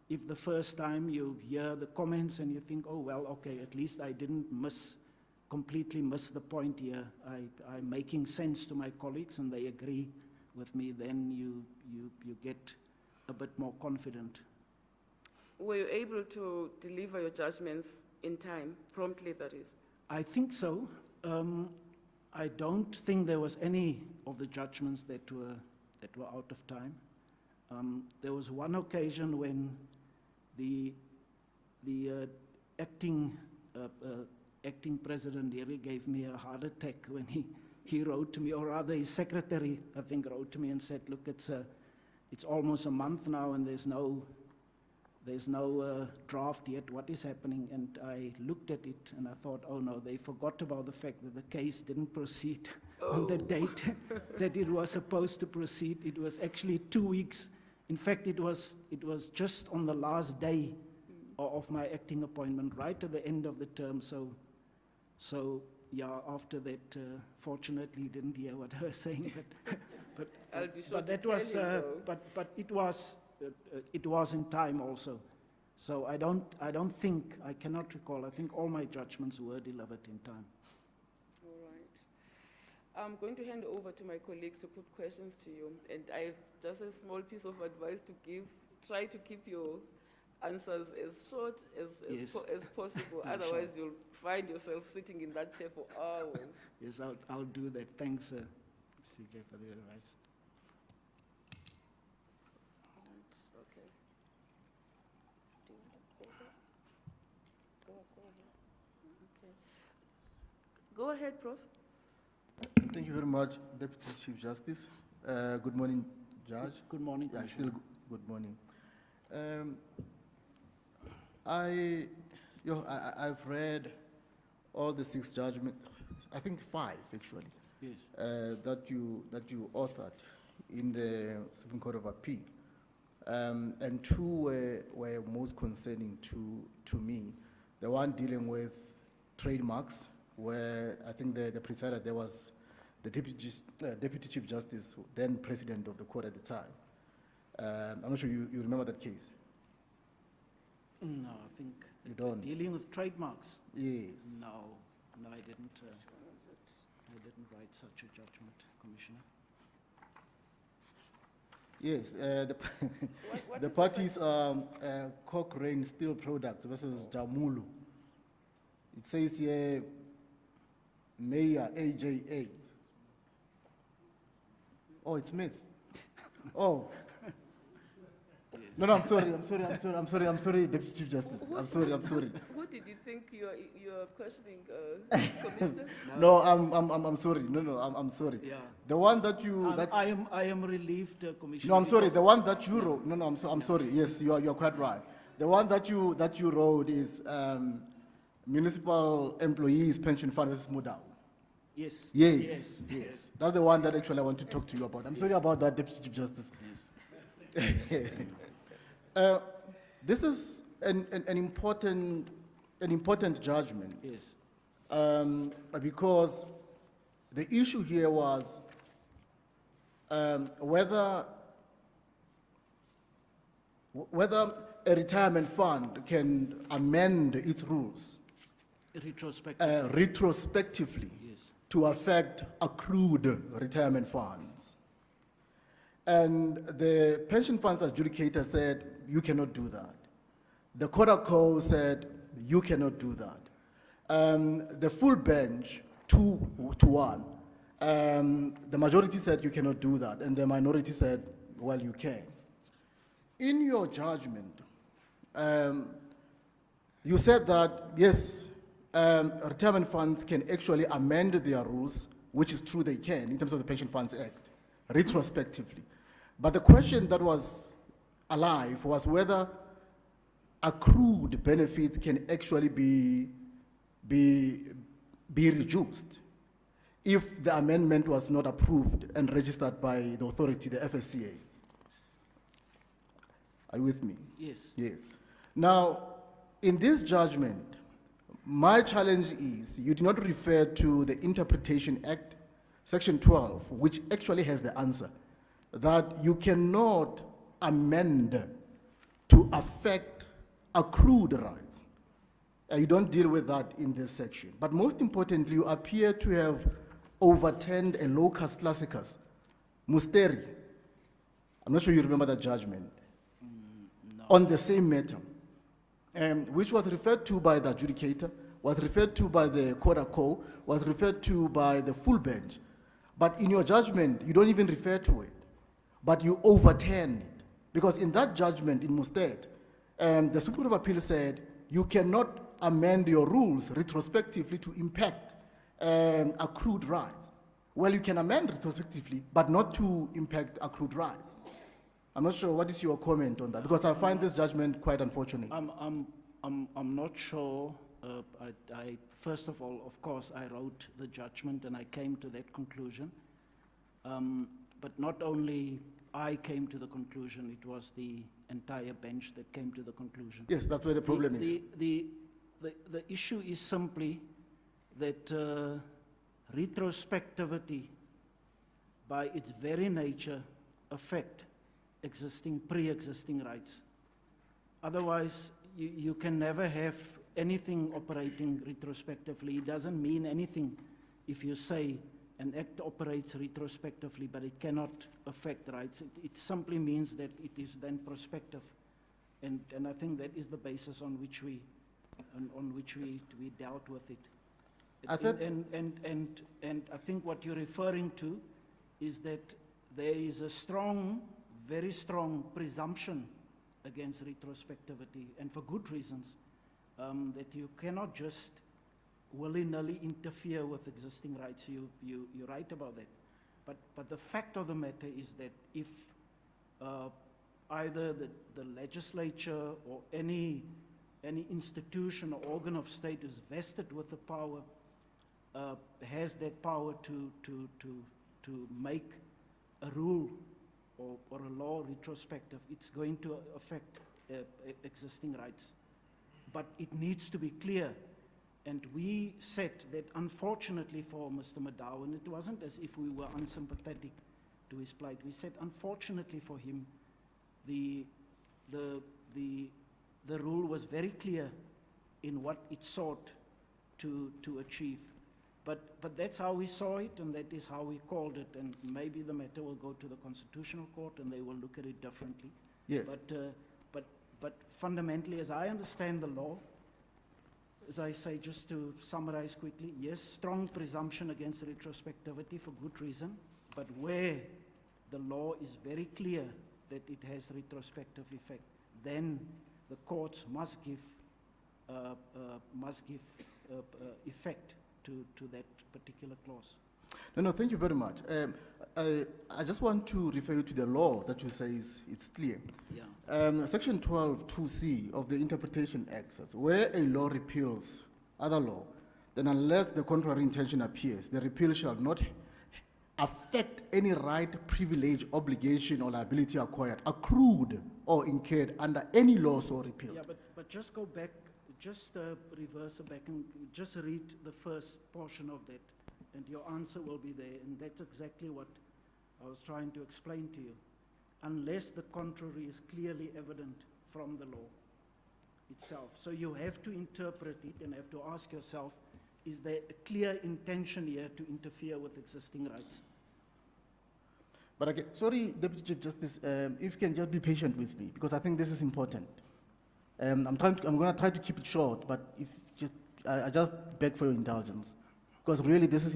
if the first time you hear the comments and you think, oh well, okay, at least I didn't completely miss the point here. I'm making sense to my colleagues and they agree with me, then you get a bit more confident. Were you able to deliver your judgments in time, promptly that is? I think so. I don't think there was any of the judgments that were out of time. There was one occasion when the acting president here gave me a heart attack when he wrote to me, or rather his secretary, I think, wrote to me and said, look, it's almost a month now and there's no draft yet, what is happening? And I looked at it and I thought, oh no, they forgot about the fact that the case didn't proceed on the date that it was supposed to proceed. It was actually 2 weeks. In fact, it was just on the last day of my acting appointment, right at the end of the term. So yeah, after that, fortunately, didn't hear what I was saying, but I'll be sure but that to was tell him, though. but it was in time also. So I cannot recall. I think all my judgments were delivered in time. All right. I'm going to hand over to my colleagues to put questions to you, and I have just a small piece of advice to give. Try to keep your answers as short as possible. Otherwise, Sure. you'll find yourself sitting in that chair for hours. Yes, I'll do that. Thanks, CJ, for the advice. Okay. Do you want to go ahead? Go ahead. Okay. Go ahead, Prof. Thank you very much, Deputy Chief Justice. Good morning, Judge. Good morning, Yeah, Commissioner. still good morning. I've read all the 6 judgments, I think 5 actually, Yes. that you authored in the Supreme Court of Appeal, and 2 were most concerning to me. The one dealing with trademarks, where I think the presider there was the Deputy Chief Justice, then President of the court at the time. I'm not sure you remember that case. No, I think You don't? dealing with trademarks. Yes. No, I didn't. I didn't write such a judgment, Commissioner. Yes, What the is parties are Cochrane Steel Products versus Jamulu. It says here, Mayor AJA. Oh, it's Smith. Oh. No, I'm sorry, Deputy Chief Justice. I'm sorry. Who did you think you're questioning, Commissioner? No, I'm sorry. No, I'm sorry. Yeah. The one that you I am relieved, Commissioner. No, I'm sorry. because- The one that you wrote. No, I'm sorry. Yes, you're quite right. The one that you wrote is Municipal Employees Pension Fund versus Mudau. Yes. Yes. That's the one that actually I want to talk to you about. I'm sorry about that, Deputy Chief Justice. This is an important judgment. Yes. Because the issue here was whether a retirement fund can amend its rules retrospectively Yes. to affect accrued retirement funds. And the pension funds adjudicator said, you cannot do that. The Court of Code said, you cannot do that. The full bench, 2-1, the majority said you cannot do that, and the minority said, well, you can. In your judgment, you said that, yes, retirement funds can actually amend their rules, which is true, they can, in terms of the Pension Funds Act, retrospectively. But the question that was alive was whether accrued benefits can actually be reduced if the amendment was not approved and registered by the authority, the FSCA. Are you with me? Yes. Yes. Now, in this judgment, my challenge is you do not refer to the Interpretation Act, Section 12, which actually has the answer, that you cannot amend to affect accrued rights. You don't deal with that in this section. But most importantly, you appear to have overturned a locus classicus, Musteri. I'm not sure you remember that judgment. No. On the same matter, which was referred to by the adjudicator, was referred to by the Court, was referred to by the full bench. But in your judgment, you don't even refer to it, but you overturn it. Because in that judgment in Musted, the Supreme Court of Appeal said you cannot amend your rules retrospectively to impact accrued rights. Well, you can amend retrospectively, but not to impact accrued rights. I'm not sure, what is your comment on that? Because I find this judgment quite unfortunate. I'm not sure. First of all, of course, I wrote the judgment and I came to that conclusion. But not only I came to the conclusion, it was the entire bench that came to the conclusion. Yes, that's where the problem is. The issue is simply that retrospectivity, by its very nature, affect pre-existing rights. Otherwise, you can never have anything operating retrospectively. It doesn't mean anything if you say an act operates retrospectively, but it cannot affect rights. It simply means that it is then prospective. And I think that is the basis on which we dealt with it. And I think what you're referring to is that there is a very strong presumption against retrospectivity, and for good reasons, that you cannot just willy-nilly interfere with existing rights. You're right about that. But the fact of the matter is that if either the legislature or any institution or organ of state is vested with the power, has that power to make a rule or a law retrospective, it's going to affect existing rights. But it needs to be clear. And we said that unfortunately for Mr. Madau, and it wasn't as if we were unsympathetic to his plight, we said unfortunately for him, the rule was very clear in what it sought to achieve. But that's how we saw it, and that is how we called it, and maybe the matter will go to the Constitutional Court and they will look at it differently. Yes. But fundamentally, as I understand the law, as I say, just to summarize quickly, yes, strong presumption against retrospectivity for good reason, but where the law is very clear that it has retrospective effect, then the courts must give effect to that particular clause. No, thank you very much. I just want to refer you to the law that you say it's clear. Yeah. Section 12(2)(c) of the Interpretation Act says, where a law repeals other law, then unless the contrary intention appears, the repeal shall not affect any right, privilege, obligation, or liability acquired, accrued, or incurred under any law so repealed. Yeah, but just go back, just reverse back and just read the first portion of that, and your answer will be there, and that's exactly what I was trying to explain to you. Unless the contrary is clearly evident from the law itself. So you have to interpret it and have to ask yourself, is there a clear intention here to interfere with existing rights? But again, sorry, Deputy Chief Justice, if you can just be patient with me, because I think this is important. I'm going to try to keep it short, but if just, I just beg for your indulgence, because really this is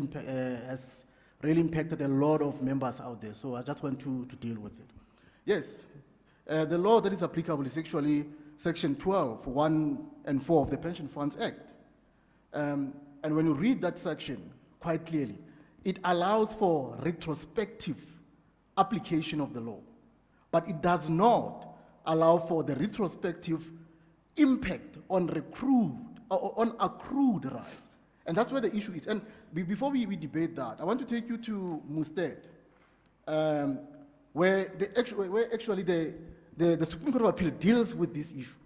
has really impacted a lot of members out there, so I just want to deal with it. Yes, the law that is applicable is actually Section 12, 1 and 4 of the Pension Funds Act. And when you read that section quite clearly, it allows for retrospective application of the law, but it does not allow for the retrospective impact on accrued rights. And that's where the issue is. And before we debate that, I want to take you to Musted, where actually the Supreme Court of Appeal deals with this issue.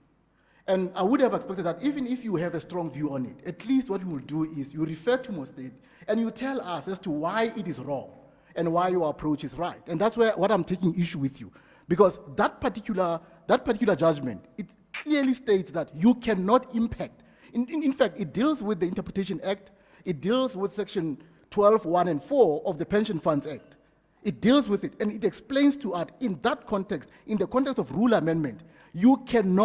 And I would have expected that even if you have a strong view on it, at least what you will do is you refer to Musted and you tell us as to why it is wrong and why your approach is right. And that's what I'm taking issue with you. Because that particular judgment, it clearly states that you cannot impact. In fact, it deals with the Interpretation Act, it deals with Section 12, 1 and 4 of the Pension Funds Act. It deals with it, and it explains to us in that context, in the context of rule amendment, you can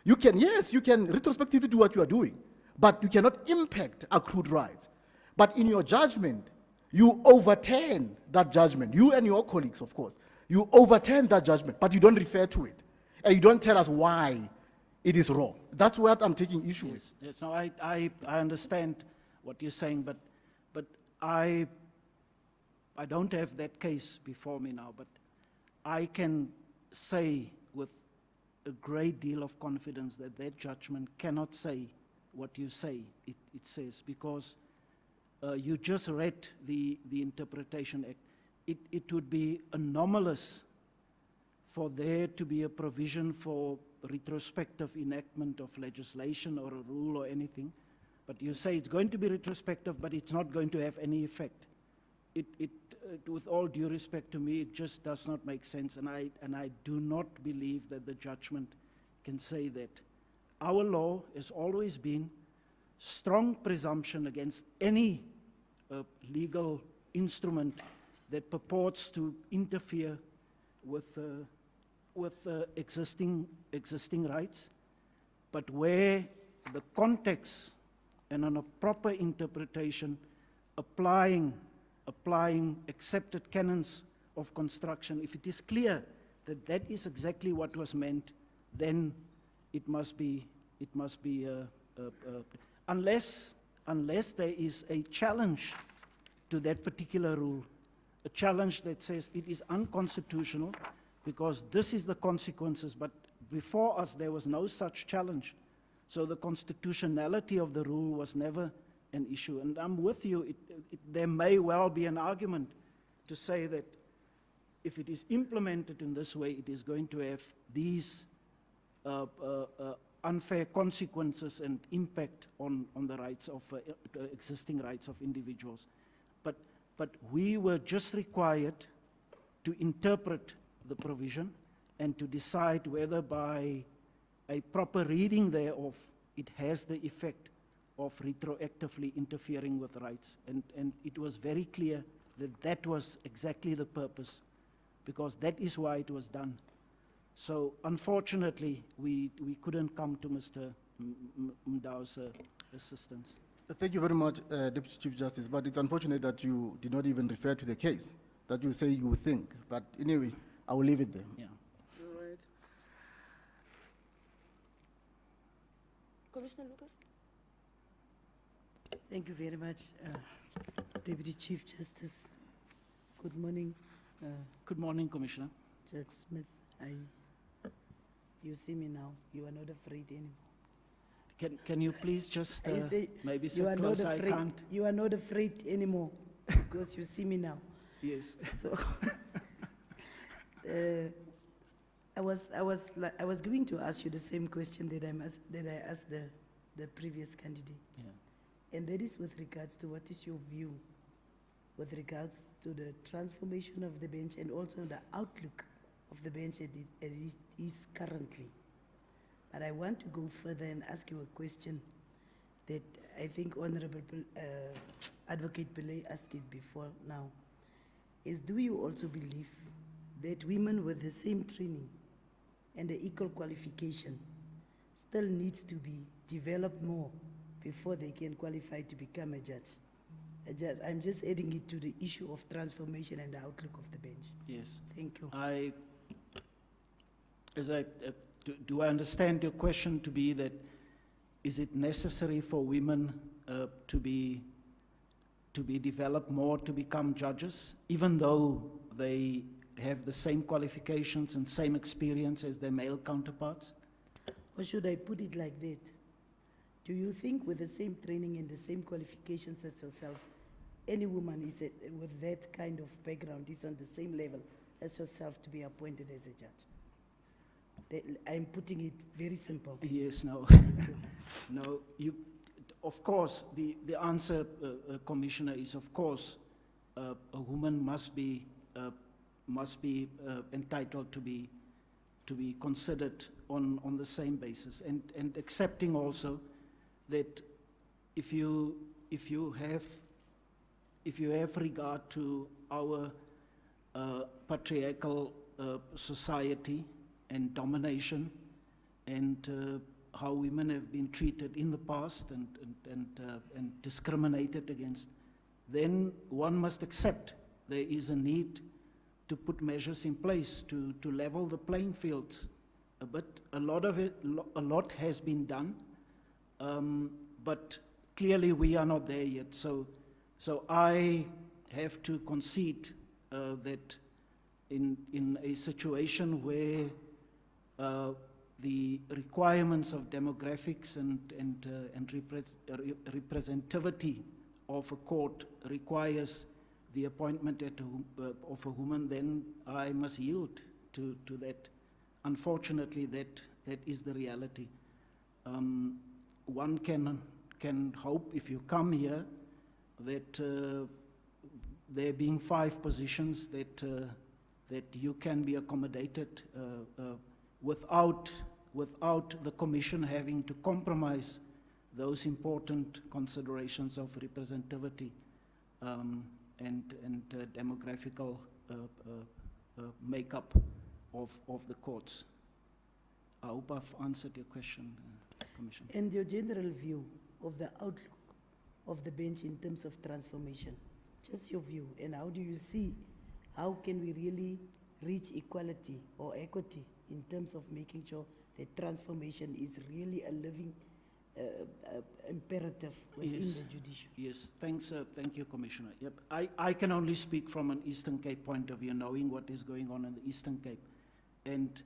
retrospectively do what you are doing, but you cannot impact accrued rights. But in your judgment, you overturn that judgment, you and your colleagues, of course. You overturn that judgment, but you don't refer to it. And you don't tell us why it is wrong. That's what I'm taking issue with. Yes, no, I understand what you're saying, but I don't have that case before me now, but I can say with a great deal of confidence that judgment cannot say what you say it says, because you just read the Interpretation Act. It would be anomalous for there to be a provision for retrospective enactment of legislation or a rule or anything, but you say it's going to be retrospective, but it's not going to have any effect. With all due respect to me, it just does not make sense, and I do not believe that the judgment can say that. Our law has always been strong presumption against any legal instrument that purports to interfere with existing rights, but where the context and on a proper interpretation, applying accepted canons of construction, if it is clear that that is exactly what was meant, then it must be unless there is a challenge to that particular rule, a challenge that says it is unconstitutional because this is the consequences, but before us there was no such challenge. So the constitutionality of the rule was never an issue. And I'm with you, there may well be an argument to say that if it is implemented in this way, it is going to have these unfair consequences and impact on the rights of existing rights of individuals. But we were just required to interpret the provision and to decide whether by a proper reading thereof it has the effect of retroactively interfering with rights. And it was very clear that that was exactly the purpose, because that is why it was done. So unfortunately, we couldn't come to Mr. Mdao's assistance. Thank you very much, Deputy Chief Justice, but it's unfortunate that you did not even refer to the case, that you say you think. But anyway, I will leave it there. Yeah. All right. Commissioner Lucas? Thank you very much, Deputy Chief Justice. Good morning. Good morning, Commissioner. Judge Smith. You see me now. You are not afraid anymore. Can you please just maybe you sit are close? not afraid. I can't. You are not afraid anymore because you see me now. Yes. So I was going to ask you the same question that I asked the previous candidate. Yeah. And that is with regards to what is your view with regards to the transformation of the bench and also the outlook of the bench as it is currently. But I want to go further and ask you a question that I think Honorable Advocate Pillay asked it before now, is do you also believe that women with the same training and the equal qualification still needs to be developed more before they can qualify to become a judge. I'm just adding it to the issue of transformation and the outlook of the bench. Yes. Thank you. Do I understand your question to be that is it necessary for women to be developed more to become judges, even though they have the same qualifications and same experience as their male counterparts? Or should I put it like that? Do you think with the same training and the same qualifications as yourself, any woman with that kind of background is on the same level as yourself to be appointed as a judge? I'm putting it very simple. Yes, no. No, of course, the answer, Commissioner, is of course a woman must be entitled to be considered on the same basis, and accepting also that if you have regard to our patriarchal society and domination and how women have been treated in the past and discriminated against, then one must accept there is a need to put measures in place to level the playing fields. But a lot has been done, but clearly we are not there yet. So I have to concede that in a situation where the requirements of demographics and representativity of a court requires the appointment of a woman, then I must yield to that. Unfortunately, that is the reality. One can hope, if you come here, that there being 5 positions, that you can be accommodated without the Commission having to compromise those important considerations of representativity and demographical makeup of the courts. I hope I've answered your question, Commissioner. And your general view of the outlook of the bench in terms of transformation, just your view, and how do you see, how can we really reach equality or equity in terms of making sure that transformation is really a living imperative within the judiciary? Yes, thanks. Thank you, Commissioner. Yep, I can only speak from an Eastern Cape point of view, knowing what is going on in the Eastern Cape. And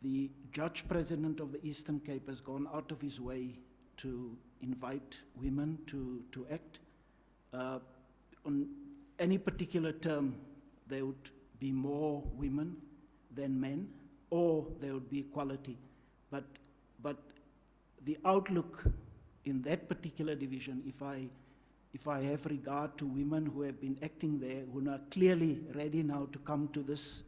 the Judge President of the Eastern Cape has gone out of his way to invite women to act. On any particular term, there would be more women than men, or there would be equality. But the outlook in that particular division, if I have regard to women who have been acting there, who are clearly ready now to come to this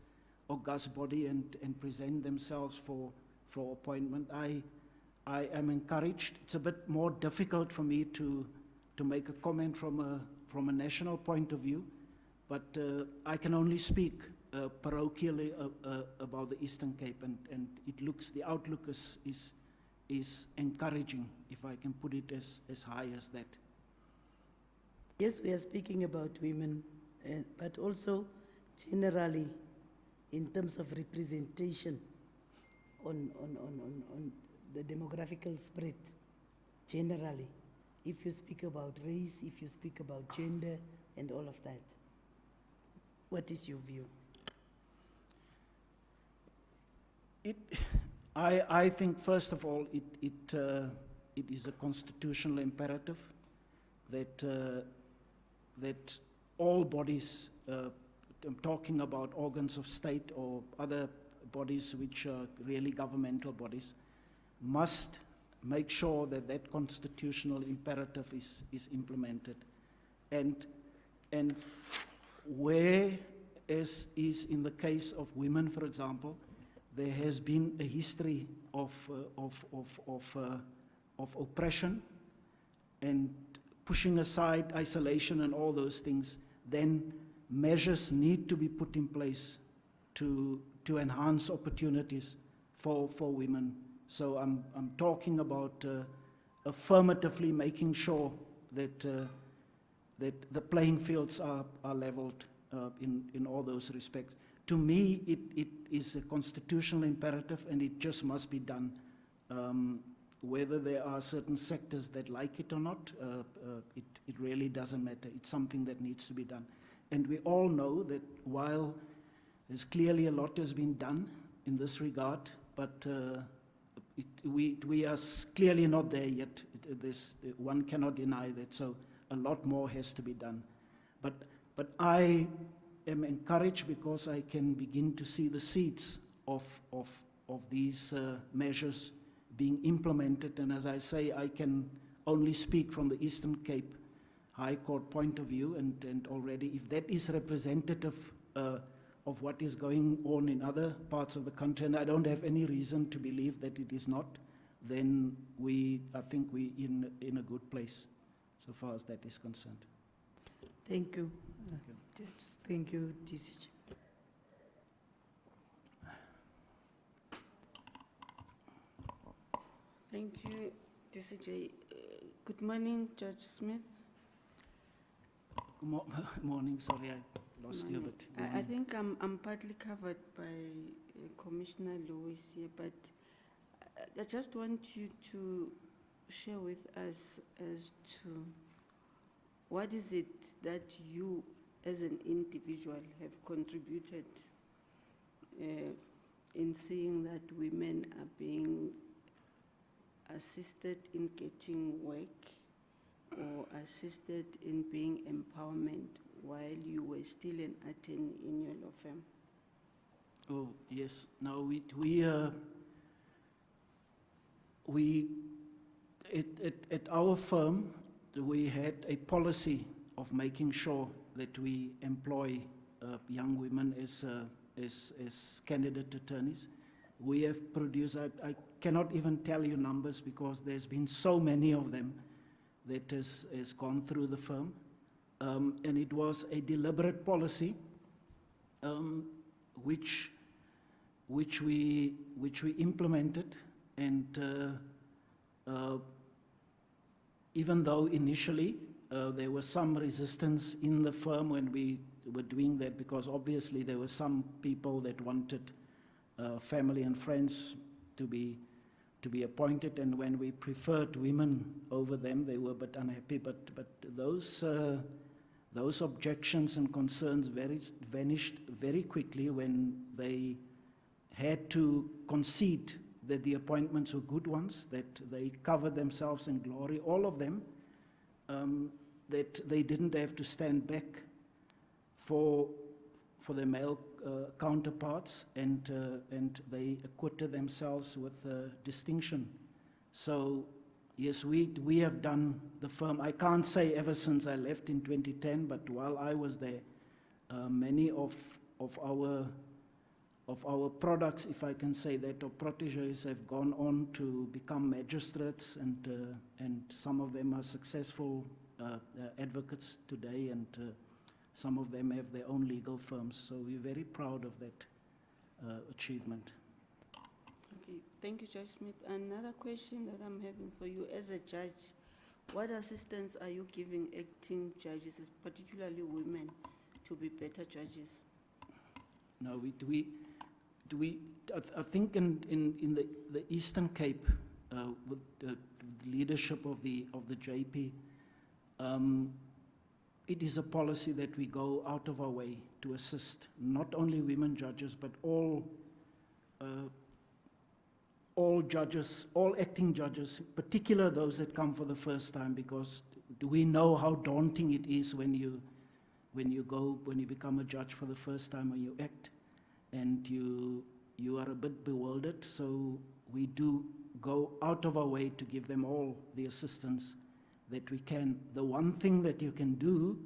august body and present themselves for appointment, I am encouraged. It's a bit more difficult for me to make a comment from a national point of view, but I can only speak parochially about the Eastern Cape, and it looks, the outlook is encouraging, if I can put it as high as that. Yes, we are speaking about women, but also generally in terms of representation on the demographical spread, generally. If you speak about race, if you speak about gender and all of that, what is your view? I think, first of all, it is a constitutional imperative that all bodies, I'm talking about organs of state or other bodies which are really governmental bodies, must make sure that that constitutional imperative is implemented. And where, as is in the case of women, for example, there has been a history of oppression and pushing aside isolation and all those things, then measures need to be put in place to enhance opportunities for women So I'm talking about affirmatively making sure that that the playing fields are leveled in all those respects. To me, it is a constitutional imperative, and it just must be done. Whether there are certain sectors that like it or not, it really doesn't matter. It's something that needs to be done. And we all know that while there's clearly a lot has been done in this regard, but we are clearly not there yet. One cannot deny that, so a lot more has to be done. But I am encouraged because I can begin to see the seeds of these measures being implemented. And as I say, I can only speak from the Eastern Cape High Court point of view, and already if that is representative of what is going on in other parts of the country, and I don't have any reason to believe that it is not, then I think we're in a good place so far as that is concerned. Thank you. Thank you, DCJ. Thank you, DCJ. Good morning, Judge Smith. Good morning, sorry I lost you, but I think I'm partly covered by Commissioner Lewis here, but I just want you to share with us as to what is it that you as an individual have contributed in seeing that women are being assisted in getting work or assisted in being empowerment while you were still an attorney in your law firm? Oh, yes. Now, at our firm, we had a policy of making sure that we employ young women as candidate attorneys. We have produced, I cannot even tell you numbers because there's been so many of them that has gone through the firm. And it was a deliberate policy which we implemented, and even though initially there was some resistance in the firm when we were doing that, because obviously there were some people that wanted family and friends to be appointed, and when we preferred women over them, they were a bit unhappy. But those objections and concerns vanished very quickly when they had to concede that the appointments were good ones, that they covered themselves in glory, all of them, that they didn't have to stand back for their male counterparts, and they acquitted themselves with distinction. So yes, we have done the firm. I can't say ever since I left in 2010, but while I was there, many of our products, if I can say that, or proteges, have gone on to become magistrates, and some of them are successful advocates today, and some of them have their own legal firms. So we're very proud of that achievement. Okay, thank you, Judge Smith. Another question that I'm having for you as a judge, what assistance are you giving acting judges, particularly women, to be better judges? No, I think in the Eastern Cape, with the leadership of the JP, it is a policy that we go out of our way to assist not only women judges, but all judges, all acting judges, particularly those that come for the first time, because we know how daunting it is when you become a judge for the first time, or you act, and you are a bit bewildered. So we do go out of our way to give them all the assistance that we can. The one thing that you can do,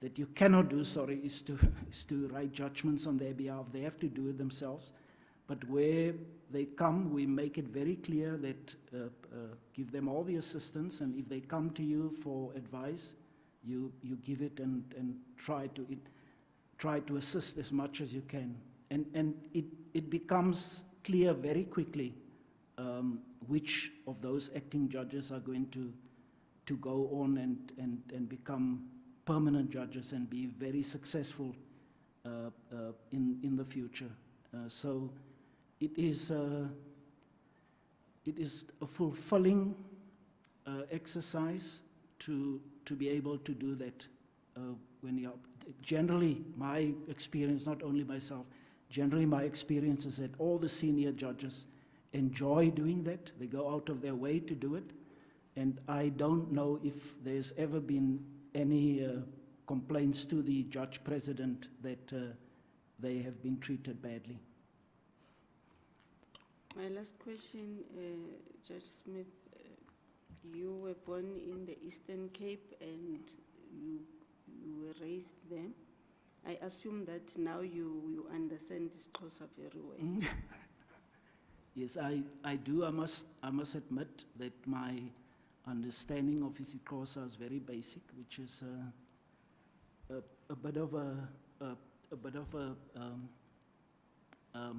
that you cannot do, sorry, is to write judgments on their behalf. They have to do it themselves. But where they come, we make it very clear that give them all the assistance, and if they come to you for advice, you give it, and try to assist as much as you can. And it becomes clear very quickly which of those acting judges are going to go on and become permanent judges and be very successful in the future. So it is a fulfilling exercise to be able to do that when you are, generally my experience, not only myself, generally my experience is that all the senior judges enjoy doing that. They go out of their way to do it. And I don't know if there's ever been any complaints to the judge president that they have been treated badly. My last question, Judge Smith, you were born in the Eastern Cape and you were raised there. I assume that now you understand Xhosa very well. Yes, I do. I must admit that my understanding of isiXhosa is very basic, which is a bit of a I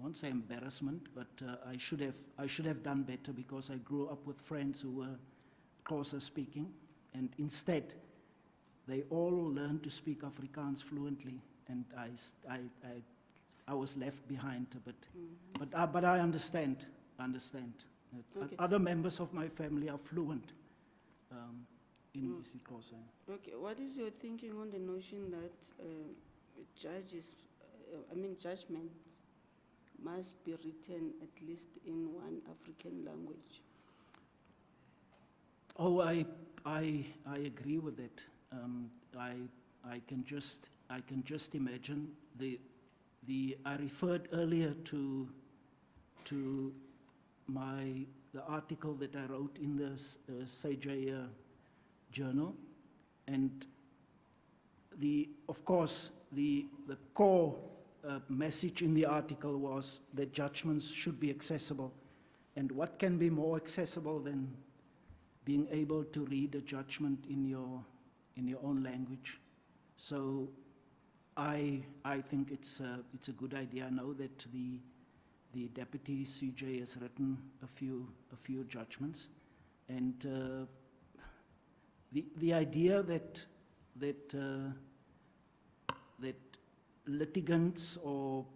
won't say embarrassment, but I should have done better because I grew up with friends who were Xhosa speaking, and instead they all learned to speak Afrikaans fluently, and I was left behind a bit. But I understand. Okay. Other members of my family are fluent in isiXhosa. Okay, what is your thinking on the notion that judgments must be written at least in one African language? Oh, I agree with it. I can just imagine I referred earlier to the article that I wrote in the CJ journal, and of course the core message in the article was that judgments should be accessible, and what can be more accessible than being able to read a judgment in your own language? So I think it's a good idea. I know that the deputy CJ has written a few judgments, and the idea that litigants, or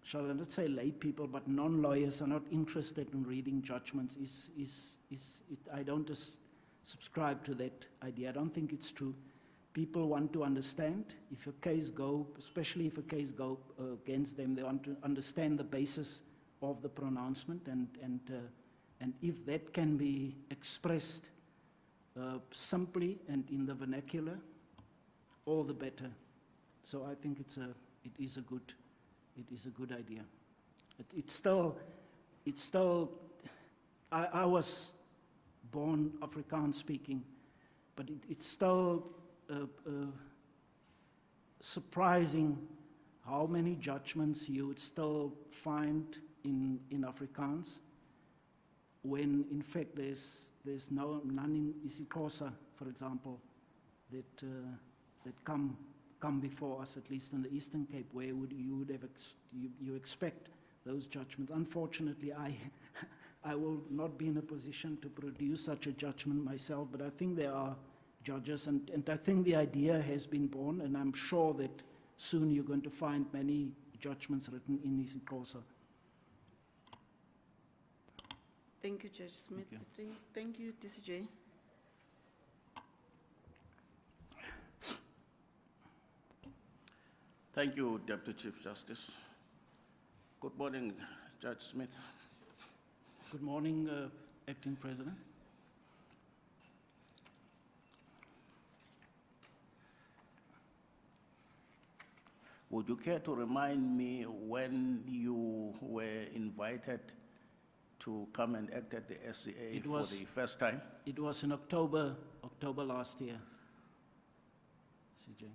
shall I not say lay people, but non-lawyers are not interested in reading judgments I don't subscribe to that idea. I don't think it's true. People want to understand especially if a case goes against them, they want to understand the basis of the pronouncement, and if that can be expressed simply and in the vernacular, all the better. So I think it is a good idea. It's still. I was born Afrikaans speaking, but it's still surprising how many judgments you would still find in Afrikaans, when in fact there's none in isiXhosa, for example, that come before us, at least in the Eastern Cape, where you expect those judgments. Unfortunately, I will not be in a position to produce such a judgment myself, but I think there are judges, and I think the idea has been born, and I'm sure that soon you're going to find many judgments written in isiXhosa. Thank you, Judge Smith. Thank you, DCJ. Thank you, Deputy Chief Justice. Good morning, Judge Smith. Good morning, Acting President. Would you care to remind me when you were invited to come and act at the SCA for the first time? It was in October last year, CJ.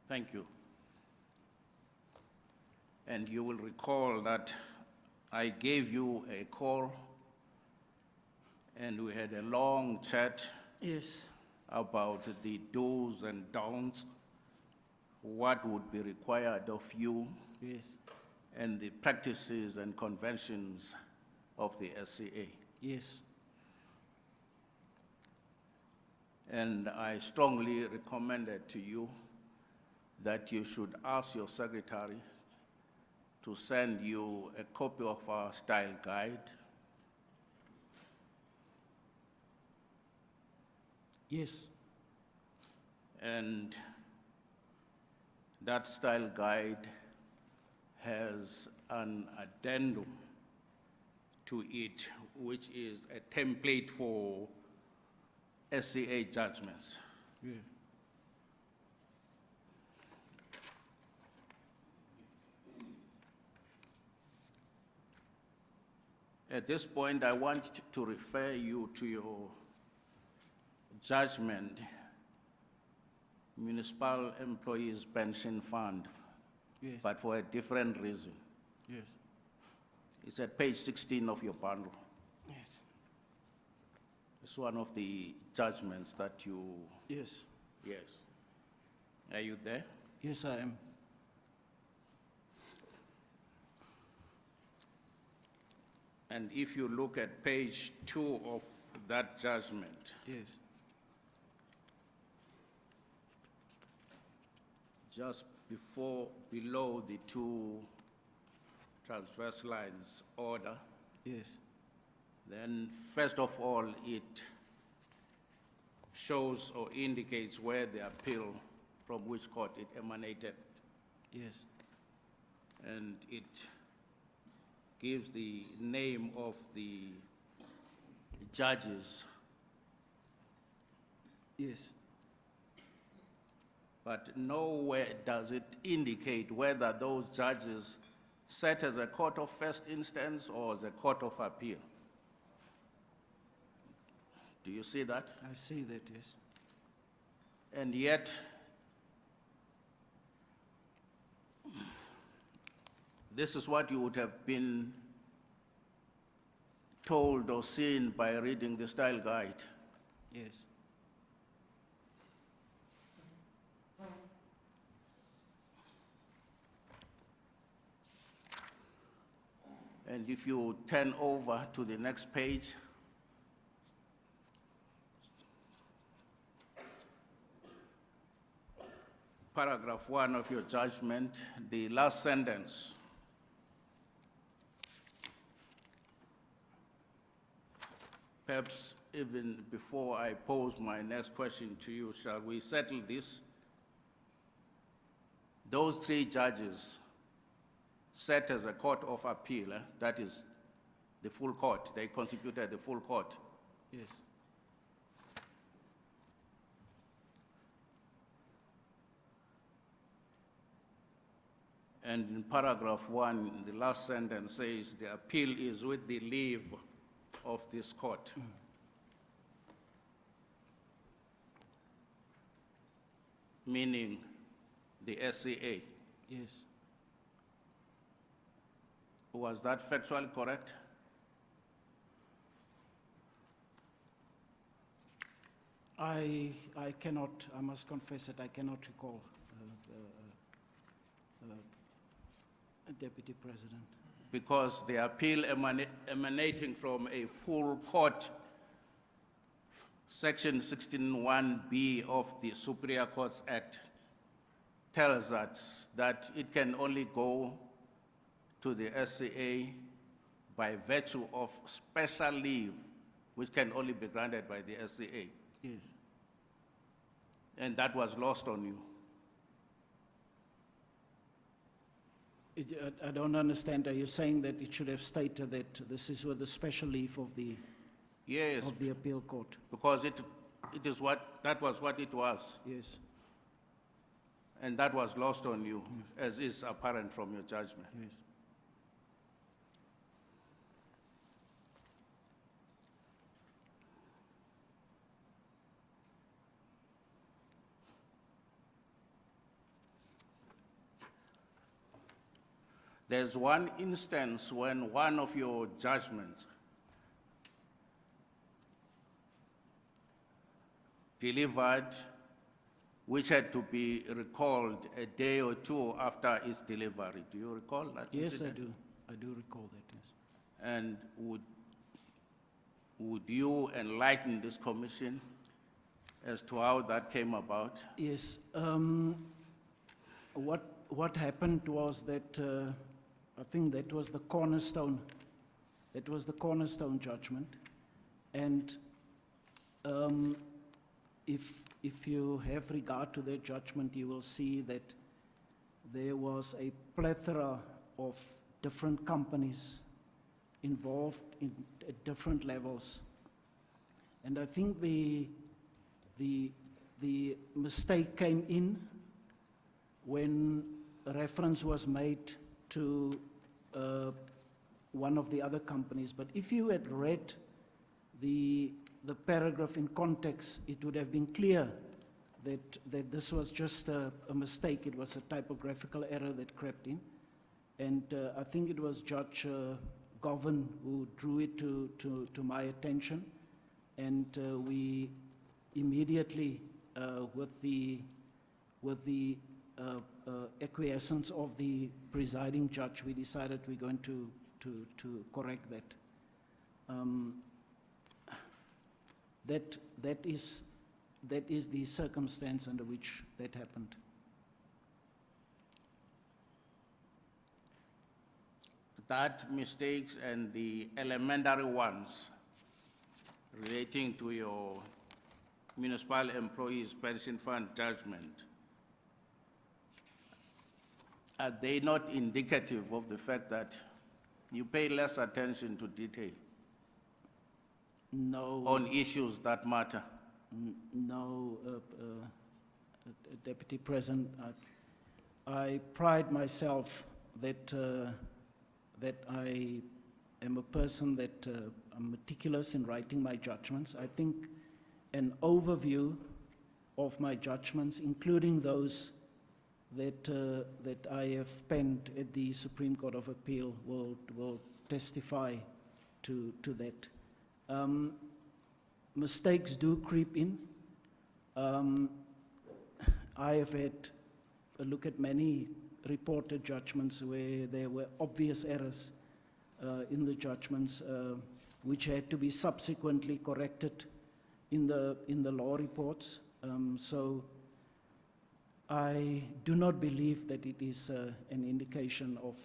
Thank you. And you will recall that I gave you a call and we had a long chat. Yes. About the do's and don'ts, what would be required of you. Yes. and the practices and conventions of the SCA. Yes. And I strongly recommended to you that you should ask your secretary to send you a copy of our style guide. Yes. And that style guide has an addendum to it, which is a template for SCA judgments. Yeah. At this point, I want to refer you to your judgment, Municipal Employees Pension Fund, Yes. but for a different reason. Yes. It's at page 16 of your bundle. Yes. It's one of the judgments that you... Yes. Yes. Are you there? Yes, I am. And if you look at page 2 of that judgment, Yes. just below the 2 transverse lines order, Yes. then first of all, it shows or indicates where the appeal from which court it emanated, Yes. and it gives the name of the judges, Yes. but nowhere does it indicate whether those judges sat as a court of first instance or as a court of appeal. Do you see that? I see that, yes. And yet, this is what you would have been told or seen by reading the style guide. Yes. And if you turn over to the next page, paragraph 1 of your judgment, the last sentence. Perhaps even before I pose my next question to you, shall we settle this? Those 3 judges sat as a court of appeal, that is the full court. They constituted the full court. Yes. And in paragraph 1, the last sentence says, the appeal is with the leave of this court. Meaning the SCA. Yes. Was that factually correct? I cannot, I must confess that I cannot recall, Deputy President. Because the appeal emanating from a full court, Section 16(1)B of the Superior Courts Act tells us that it can only go to the SCA by virtue of special leave, which can only be granted by the SCA. Yes. And that was lost on you. I don't understand. Are you saying that it should have stated that this is with the special leave of the Yes, of the appeal court? because that was what it was. Yes. And that was lost on you, as is apparent from your judgment. Yes. There's one instance when one of your judgments delivered which had to be recalled a day or two after its delivery. Do you recall that? Yes, incident? I do. I do recall that, yes. And would you enlighten this commission as to how that came about? Yes. What happened was that I think that was the cornerstone. That was the cornerstone judgment, and if you have regard to that judgment, you will see that there was a plethora of different companies involved at different levels, and I think the mistake came in when reference was made to one of the other companies. But if you had read the paragraph in context, it would have been clear that this was just a mistake. It was a typographical error that crept in. And I think it was Judge Govan who drew it to my attention. And we immediately, with the acquiescence of the presiding judge, we decided we're going to correct that. That is the circumstance under which that happened. That mistakes and the elementary ones relating to your municipal employees pension fund judgment, are they not indicative of the fact that you pay less attention to detail? No. On issues that matter? No, Deputy President. I pride myself that I am a person that I'm meticulous in writing my judgments. I think an overview of my judgments, including those that I have penned at the Supreme Court of Appeal, will testify to that. Mistakes do creep in. I have had a look at many reported judgments where there were obvious errors in the judgments, which had to be subsequently corrected in the law reports. So I do not believe that it is an indication of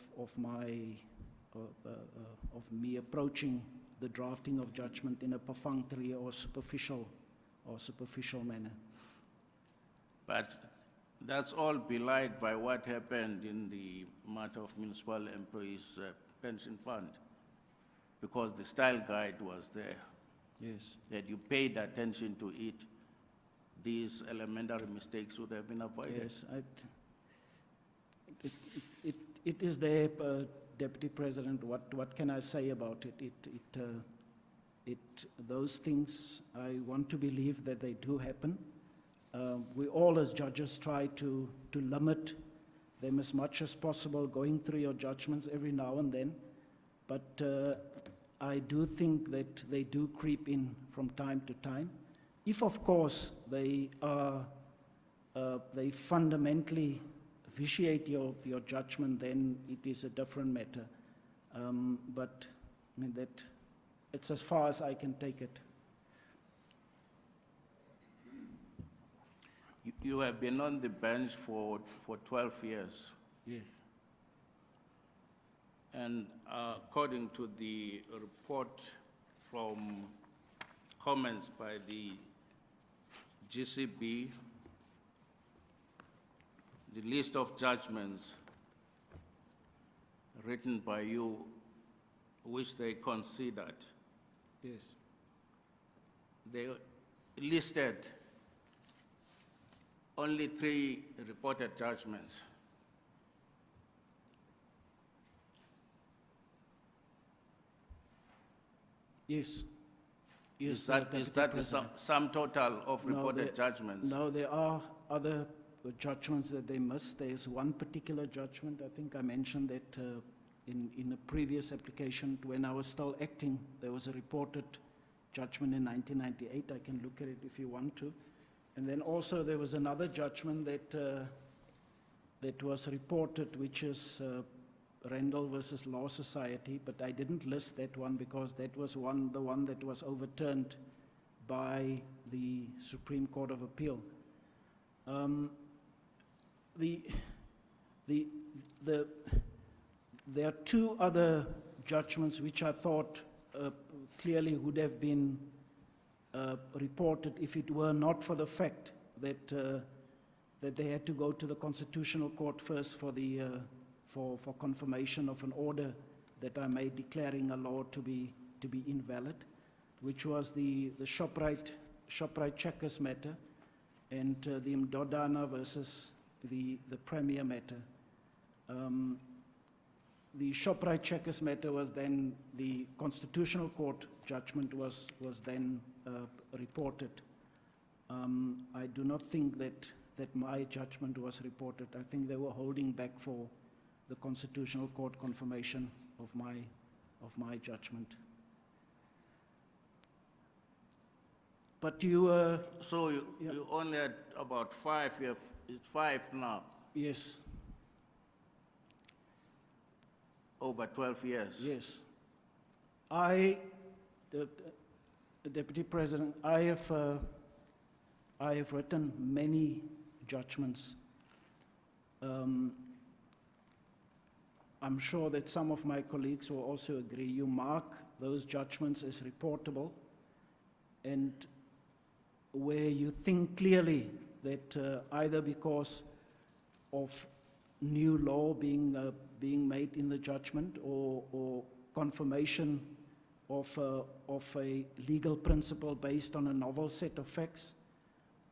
me approaching the drafting of judgment in a perfunctory or superficial manner. But That's all belied by what happened in the matter of municipal employees' pension fund, because the style guide was there. Yes. That you paid attention to it, these elementary mistakes would have been avoided. Yes, it is there, Deputy President. What can I say about it? Those things, I want to believe that they do happen. We all as judges try to limit them as much as possible, going through your judgments every now and then. But I do think that they do creep in from time to time. If, of course, they fundamentally vitiate your judgment, then it is a different matter. But I mean, it's as far as I can take it. You have been on the bench for 12 years. Yes. And according to the report from comments by the GCB, the list of judgments written by you, which they considered, yes, they listed only 3 reported judgments. Yes. Yes, Is that the sum total of reported judgments? No, there are other judgments that they missed. There's one particular judgment, I think I mentioned that in a previous application when I was still acting. There was a reported judgment in 1998. I can look at it if you want to. And then also there was another judgment that was reported, which is Randall versus Law Society, but I didn't list that one because that was the one that was overturned by the Supreme Court of Appeal. There are two other judgments which I thought clearly would have been reported if it were not for the fact that that they had to go to the Constitutional Court first for the for confirmation of an order that I made declaring a law to be invalid, which was the Shoprite Checkers matter and the Mdodana versus the Premier matter. The Shoprite Checkers matter was then, the Constitutional Court judgment was then reported. I do not think that my judgment was reported. I think they were holding back for the Constitutional Court confirmation of my judgment. But you... So you only had about 5, it's 5 now, Yes, over 12 years. yes. The Deputy President, I have written many judgments. I'm sure that some of my colleagues will also agree. You mark those judgments as reportable, and where you think clearly that either because of new law being made in the judgment or confirmation of a legal principle based on a novel set of facts,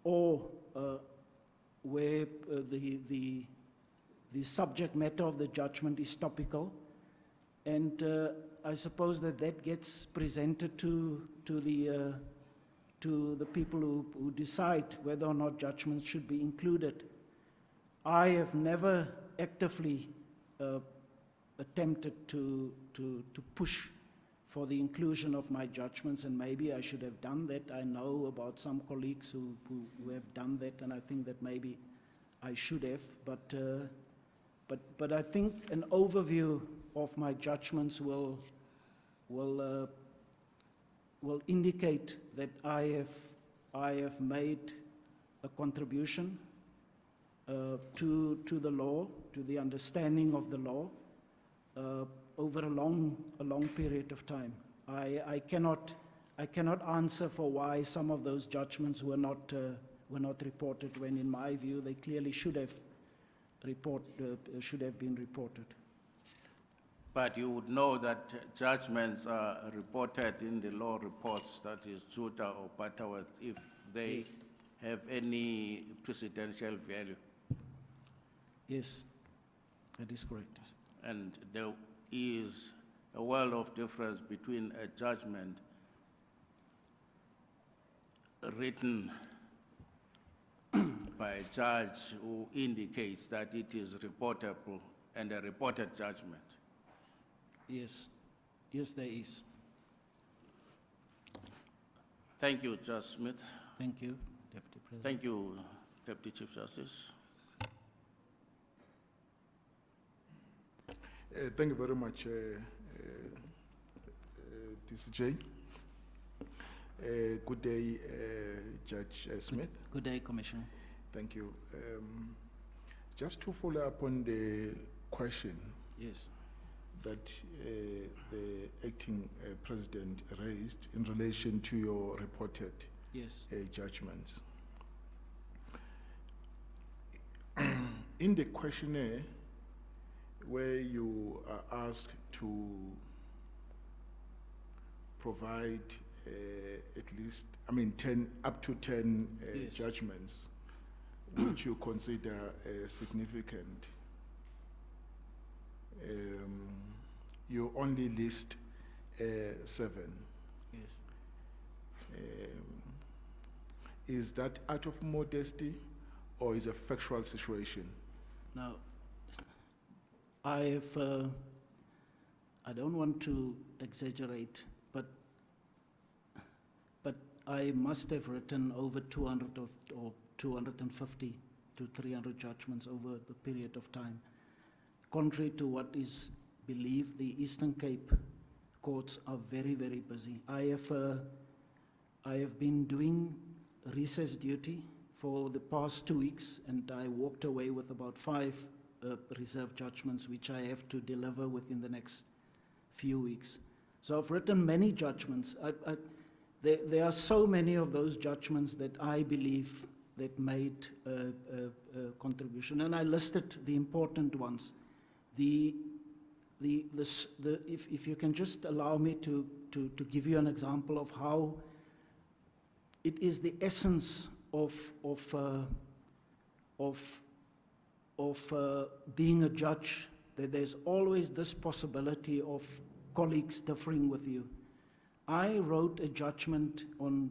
or where the subject matter of the judgment is topical, and I suppose that gets presented to the people who decide whether or not judgments should be included. I have never actively attempted to push for the inclusion of my judgments, and maybe I should have done that. I know about some colleagues who have done that, and I think that maybe I should have, but I think an overview of my judgments will indicate that I have made a contribution to the law, to the understanding of the law, over a long period of time. I cannot answer for why some of those judgments were not reported, when in my view they clearly should have been reported. But you would know that judgments are reported in the law reports, that is Juta or Butterworth, if they have any precedential value. Yes, that is correct. And there is a world of difference between a judgment written by a judge who indicates that it is reportable and a reported judgment. Yes, yes, there is. Thank you, Judge Smith. Thank you, Deputy President. Thank you, Deputy Chief Justice. Thank you very much, DCJ. Good day, Judge Smith. Good day, Commissioner. Thank you. Just to follow up on the question Yes. that the acting president raised in relation to your reported Yes. judgments. In the questionnaire, where you are asked to provide at least, up to 10 Yes. judgments which you consider significant, you only list 7. Yes. Is that out of modesty or is a factual situation? Now, I don't want to exaggerate, but I must have written over 200 or 250 to 300 judgments over the period of time. Contrary to what is believed, the Eastern Cape courts are very, very busy. I have been doing recess duty for the past 2 weeks, and I walked away with about 5 reserve judgments, which I have to deliver within the next few weeks. So I've written many judgments. There are so many of those judgments that I believe that made a contribution, and I listed the important ones. If you can just allow me to give you an example of how it is the essence of being a judge, that there's always this possibility of colleagues differing with you. I wrote a judgment on,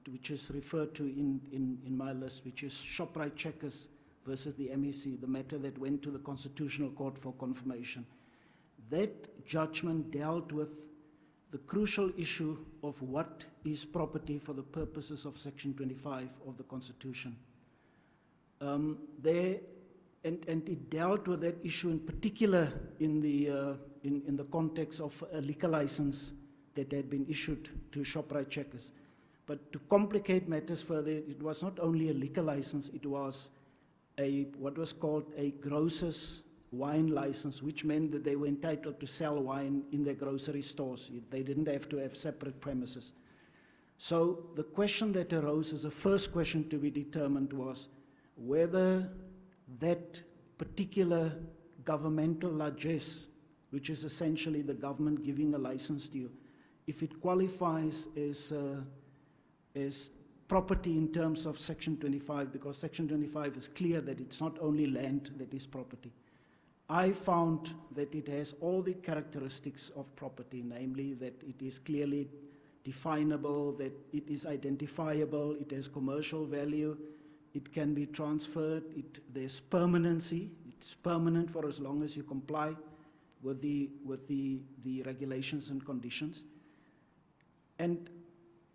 which is referred to in my list, which is Shoprite Checkers versus the MEC, the matter that went to the Constitutional Court for confirmation. That judgment dealt with the crucial issue of what is property for the purposes of Section 25 of the Constitution. And it dealt with that issue in particular in the context of a liquor license that had been issued to Shoprite Checkers. But to complicate matters further, it was not only a liquor license, it was what was called a grocer's wine license, which meant that they were entitled to sell wine in their grocery stores. They didn't have to have separate premises. So the question that arose as a first question to be determined was whether that particular governmental largesse, which is essentially the government giving a license to you, if it qualifies as property in terms of Section 25, because Section 25 is clear that it's not only land that is property. I found that it has all the characteristics of property, namely that it is clearly definable, that it is identifiable, it has commercial value, it can be transferred, there's permanency, it's permanent for as long as you comply with the regulations and conditions. And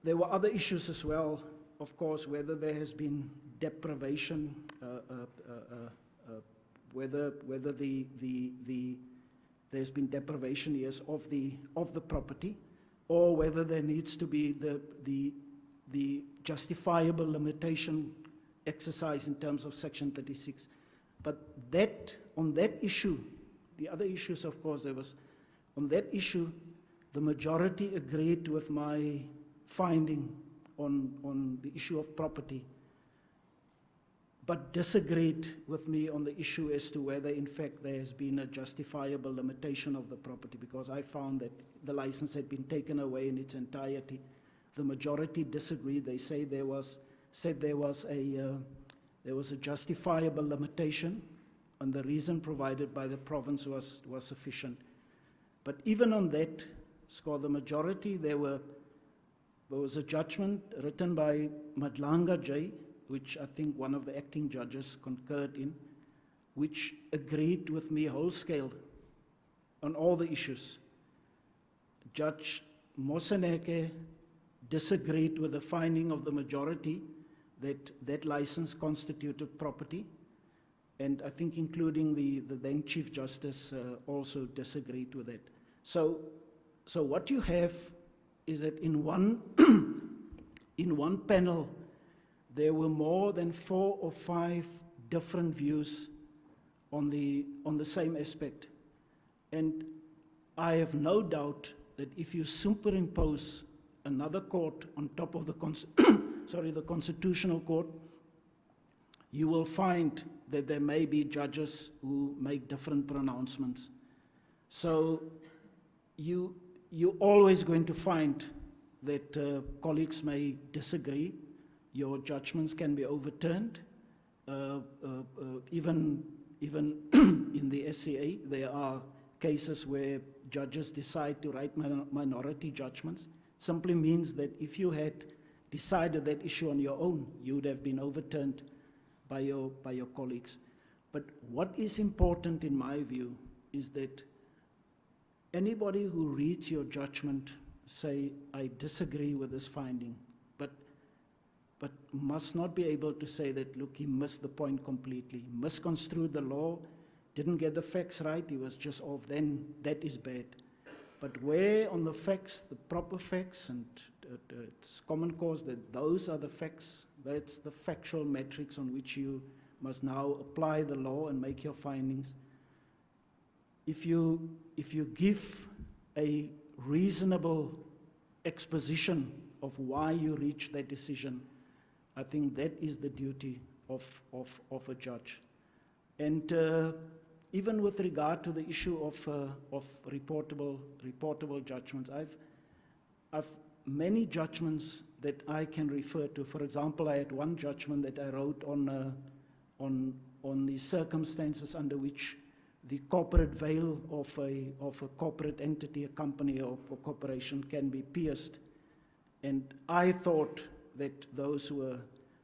there were other issues as well, of course, whether there has been deprivation, whether there's been deprivation, yes, of the property, or whether there needs to be the justifiable limitation exercise in terms of Section 36. But on that issue, the other issues, of course, on that issue, the majority agreed with my finding on the issue of property, but disagreed with me on the issue as to whether, in fact, there has been a justifiable limitation of the property, because I found that the license had been taken away in its entirety. The majority disagreed. They said there was a justifiable limitation, and the reason provided by the province was sufficient. But even on that score, the majority, there was a judgment written by Madlanga J, which I think one of the acting judges concurred in, which agreed with me whole scale on all the issues. Judge Moseneke disagreed with the finding of the majority that license constituted property, and I think including the then Chief Justice also disagreed with it. So what you have is that in one panel, there were more than 4 or 5 different views on the same aspect. And I have no doubt that if you superimpose another court on top of the Constitutional Court, you will find that there may be judges who make different pronouncements. So you're always going to find that colleagues may disagree. Your judgments can be overturned. Even in the SCA, there are cases where judges decide to write minority judgments. Simply means that if you had decided that issue on your own, you would have been overturned by your colleagues. But what is important in my view is that anybody who reads your judgment say, I disagree with this finding, but but must not be able to say that, look, he missed the point completely, he misconstrued the law, didn't get the facts right, he was just off, then that is bad. But where on the facts, the proper facts, and it's common cause that those are the facts, that's the factual metrics on which you must now apply the law and make your findings. If you give a reasonable exposition of why you reach that decision, I think that is the duty of a judge. And even with regard to the issue of reportable judgments, I've many judgments that I can refer to. For example, I had one judgment that I wrote on the circumstances under which the corporate veil of a corporate entity, a company or a corporation can be pierced. And I thought that those were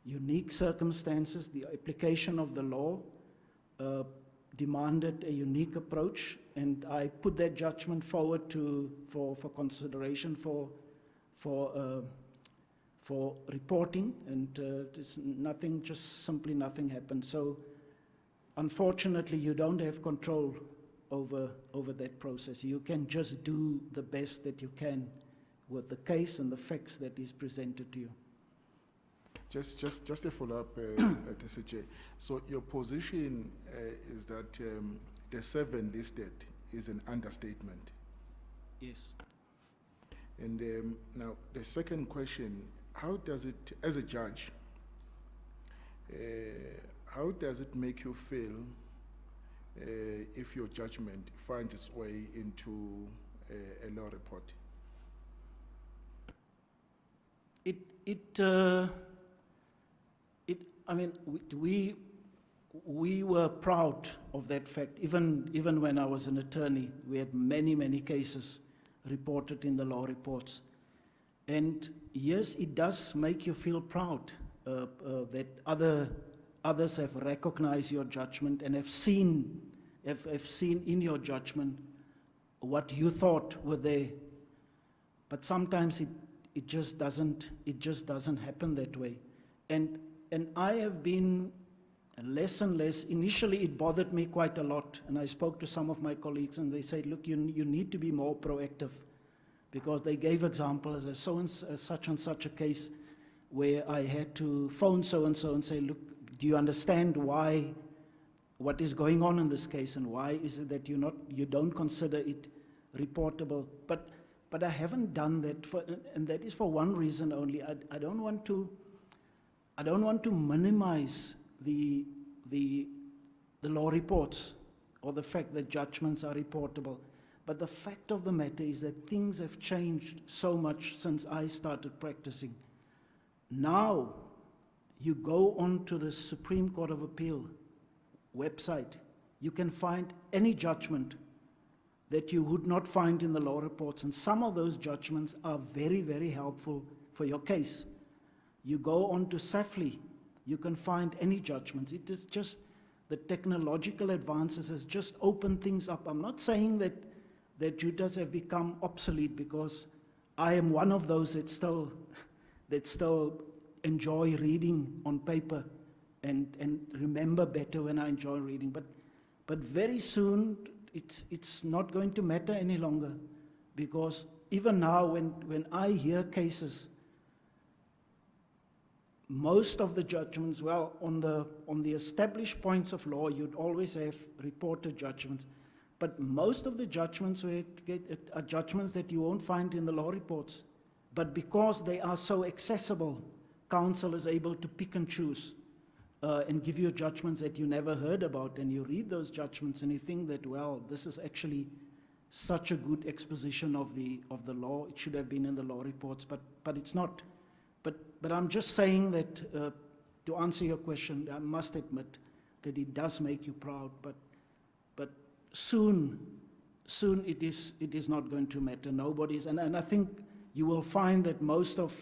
unique circumstances. The application of the law demanded a unique approach, and I put that judgment forward for consideration for reporting, and nothing, just simply nothing happened. So unfortunately, you don't have control over that process. You can just do the best that you can with the case and the facts that is presented to you. Just a follow-up, TCJ. So your position is that the 7 listed is an understatement. Yes. And now the second question, how does it, as a judge, how does it make you feel if your judgment finds its way into a law report? I mean, we were proud of that fact. Even when I was an attorney, we had many cases reported in the law reports. And yes, it does make you feel proud that others have recognized your judgment and have seen in your judgment what you thought were there. But sometimes it just doesn't happen that way. And I have been less and less. Initially, it bothered me quite a lot, and I spoke to some of my colleagues, and they said, look, you need to be more proactive, because they gave examples as such and such a case where I had to phone so-and-so and say, look, do you understand what is going on in this case, and why is it that you don't consider it reportable? But I haven't done that, and that is for one reason only. I don't want to minimize the law reports or the fact that judgments are reportable. But the fact of the matter is that things have changed so much since I started practicing. Now, you go onto the Supreme Court of Appeal website, you can find any judgment that you would not find in the law reports, and some of those judgments are very helpful for your case. You go on to SAFLI, you can find any judgments. It is just the technological advances has just opened things up. I'm not saying that judges have become obsolete, because I am one of those that still enjoy reading on paper and remember better when I enjoy reading. But very soon it's not going to matter any longer, because even now when I hear cases, most of the judgments, well, on the established points of law, you'd always have reported judgments. But most of the judgments are judgments that you won't find in the law reports. But because they are so accessible, counsel is able to pick and choose and give you judgments that you never heard about. And you read those judgments and you think that, well, this is actually such a good exposition of the law. It should have been in the law reports, but it's not. But I'm just saying that to answer your question, I must admit that it does make you proud. But soon it is not going to matter. Nobody's, and I think you will find that most of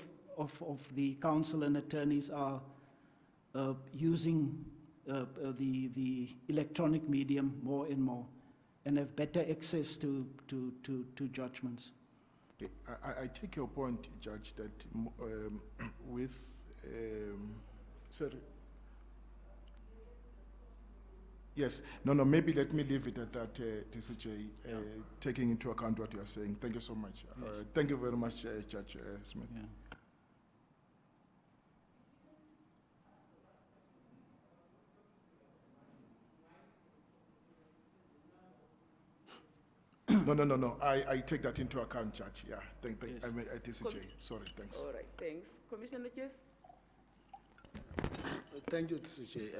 the counsel and attorneys are using the electronic medium more and more, and have better access to judgments. I take your point, Judge, that with Sorry. Yes, no, maybe let me leave it at that, TCJ, taking into account what you are saying. Thank you so much. Thank you very much, Judge Smith. Yeah. No. I take that into account, Judge. Yeah, Yes. I mean, TCJ. Sorry, thanks. All right, thanks. Commissioner Kies? Thank you, TCJ.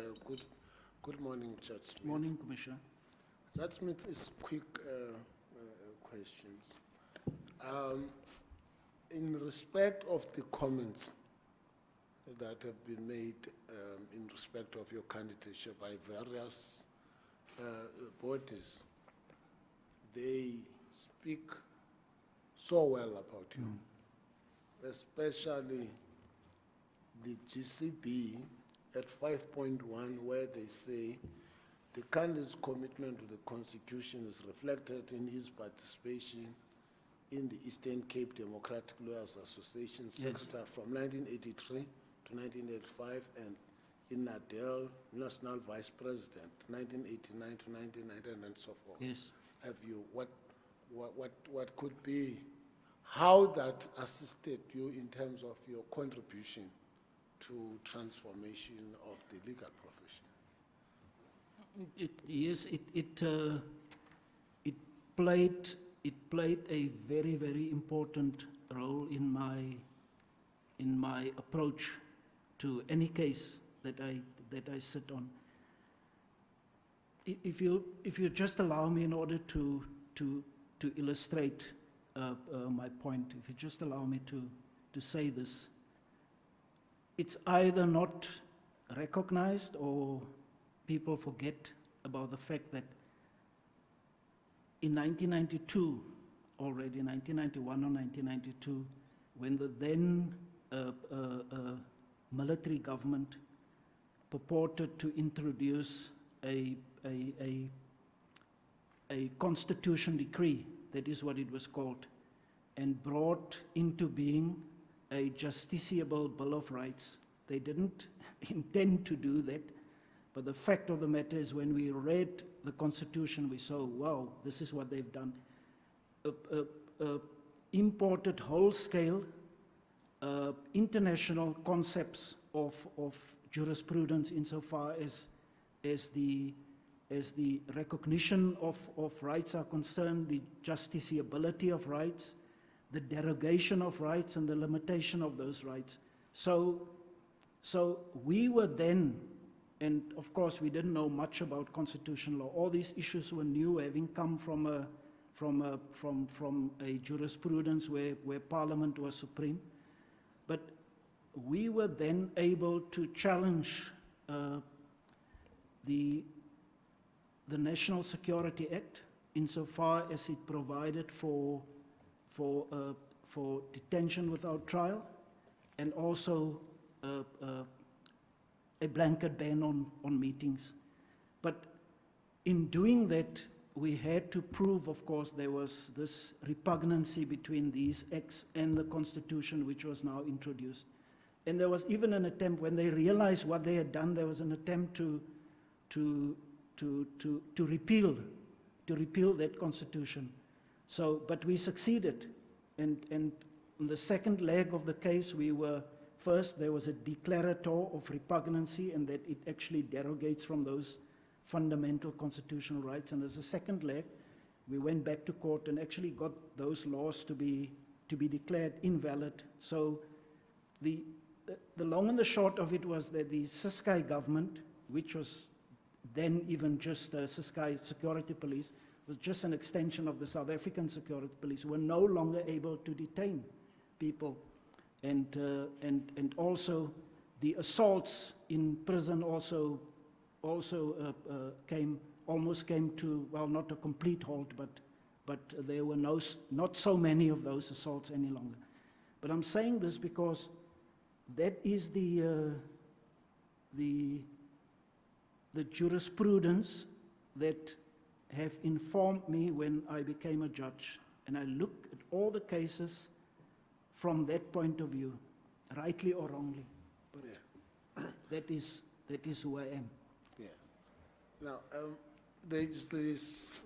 Good morning, Judge Smith. Morning, Commissioner. Judge Smith, is quick questions. In respect of the comments that have been made in respect of your candidature by various bodies, they speak so well about you, especially the GCB at 5.1, where they say the candidate's commitment to the Constitution is reflected in his participation in the Eastern Cape Democratic Lawyers Association Secretary from 1983 to 1985, and in Nadel, National Vice President, 1989 to 1999, and so forth. Yes. Have you, what could be, how that assisted you in terms of your contribution to transformation of the legal profession? It played a very, very important role in my approach to any case that I sit on. If you just allow me, in order to illustrate my point, if you just allow me to say this, it's either not recognized or people forget about the fact that in 1992, already 1991 or 1992, when the then military government purported to introduce a constitution decree, that is what it was called, and brought into being a justiciable Bill of Rights. They didn't intend to do that, but the fact of the matter is, when we read the Constitution, we saw, wow, this is what they've done. Imported whole-scale international concepts of jurisprudence insofar as the recognition of rights are concerned, the justiciability of rights, the derogation of rights, and the limitation of those rights. So we were then, and of course we didn't know much about constitutional law. All these issues were new, having come from a jurisprudence where Parliament was supreme. But we were then able to challenge the National Security Act insofar as it provided for detention without trial, and also a blanket ban on meetings. But in doing that, we had to prove, of course, there was this repugnancy between these acts and the Constitution, which was now introduced. And there was even an attempt, when they realized what they had done, there was an attempt to repeal that Constitution. So, but we succeeded. And in the second leg of the case, first, there was a declarator of repugnancy, and that it actually derogates from those fundamental constitutional rights. And as a second leg, we went back to court and actually got those laws to be declared invalid. So the long and the short of it was that the Ciskei government, which was then even just the Ciskei Security Police, was just an extension of the South African Security Police, were no longer able to detain people. And also the assaults in prison also almost came to, well, not a complete halt, but there were not so many of those assaults any longer. But I'm saying this because that is the jurisprudence that have informed me when I became a judge. And I look at all the cases from that point of view, rightly or wrongly. Yeah. That is who I am. Yeah. Now, there is this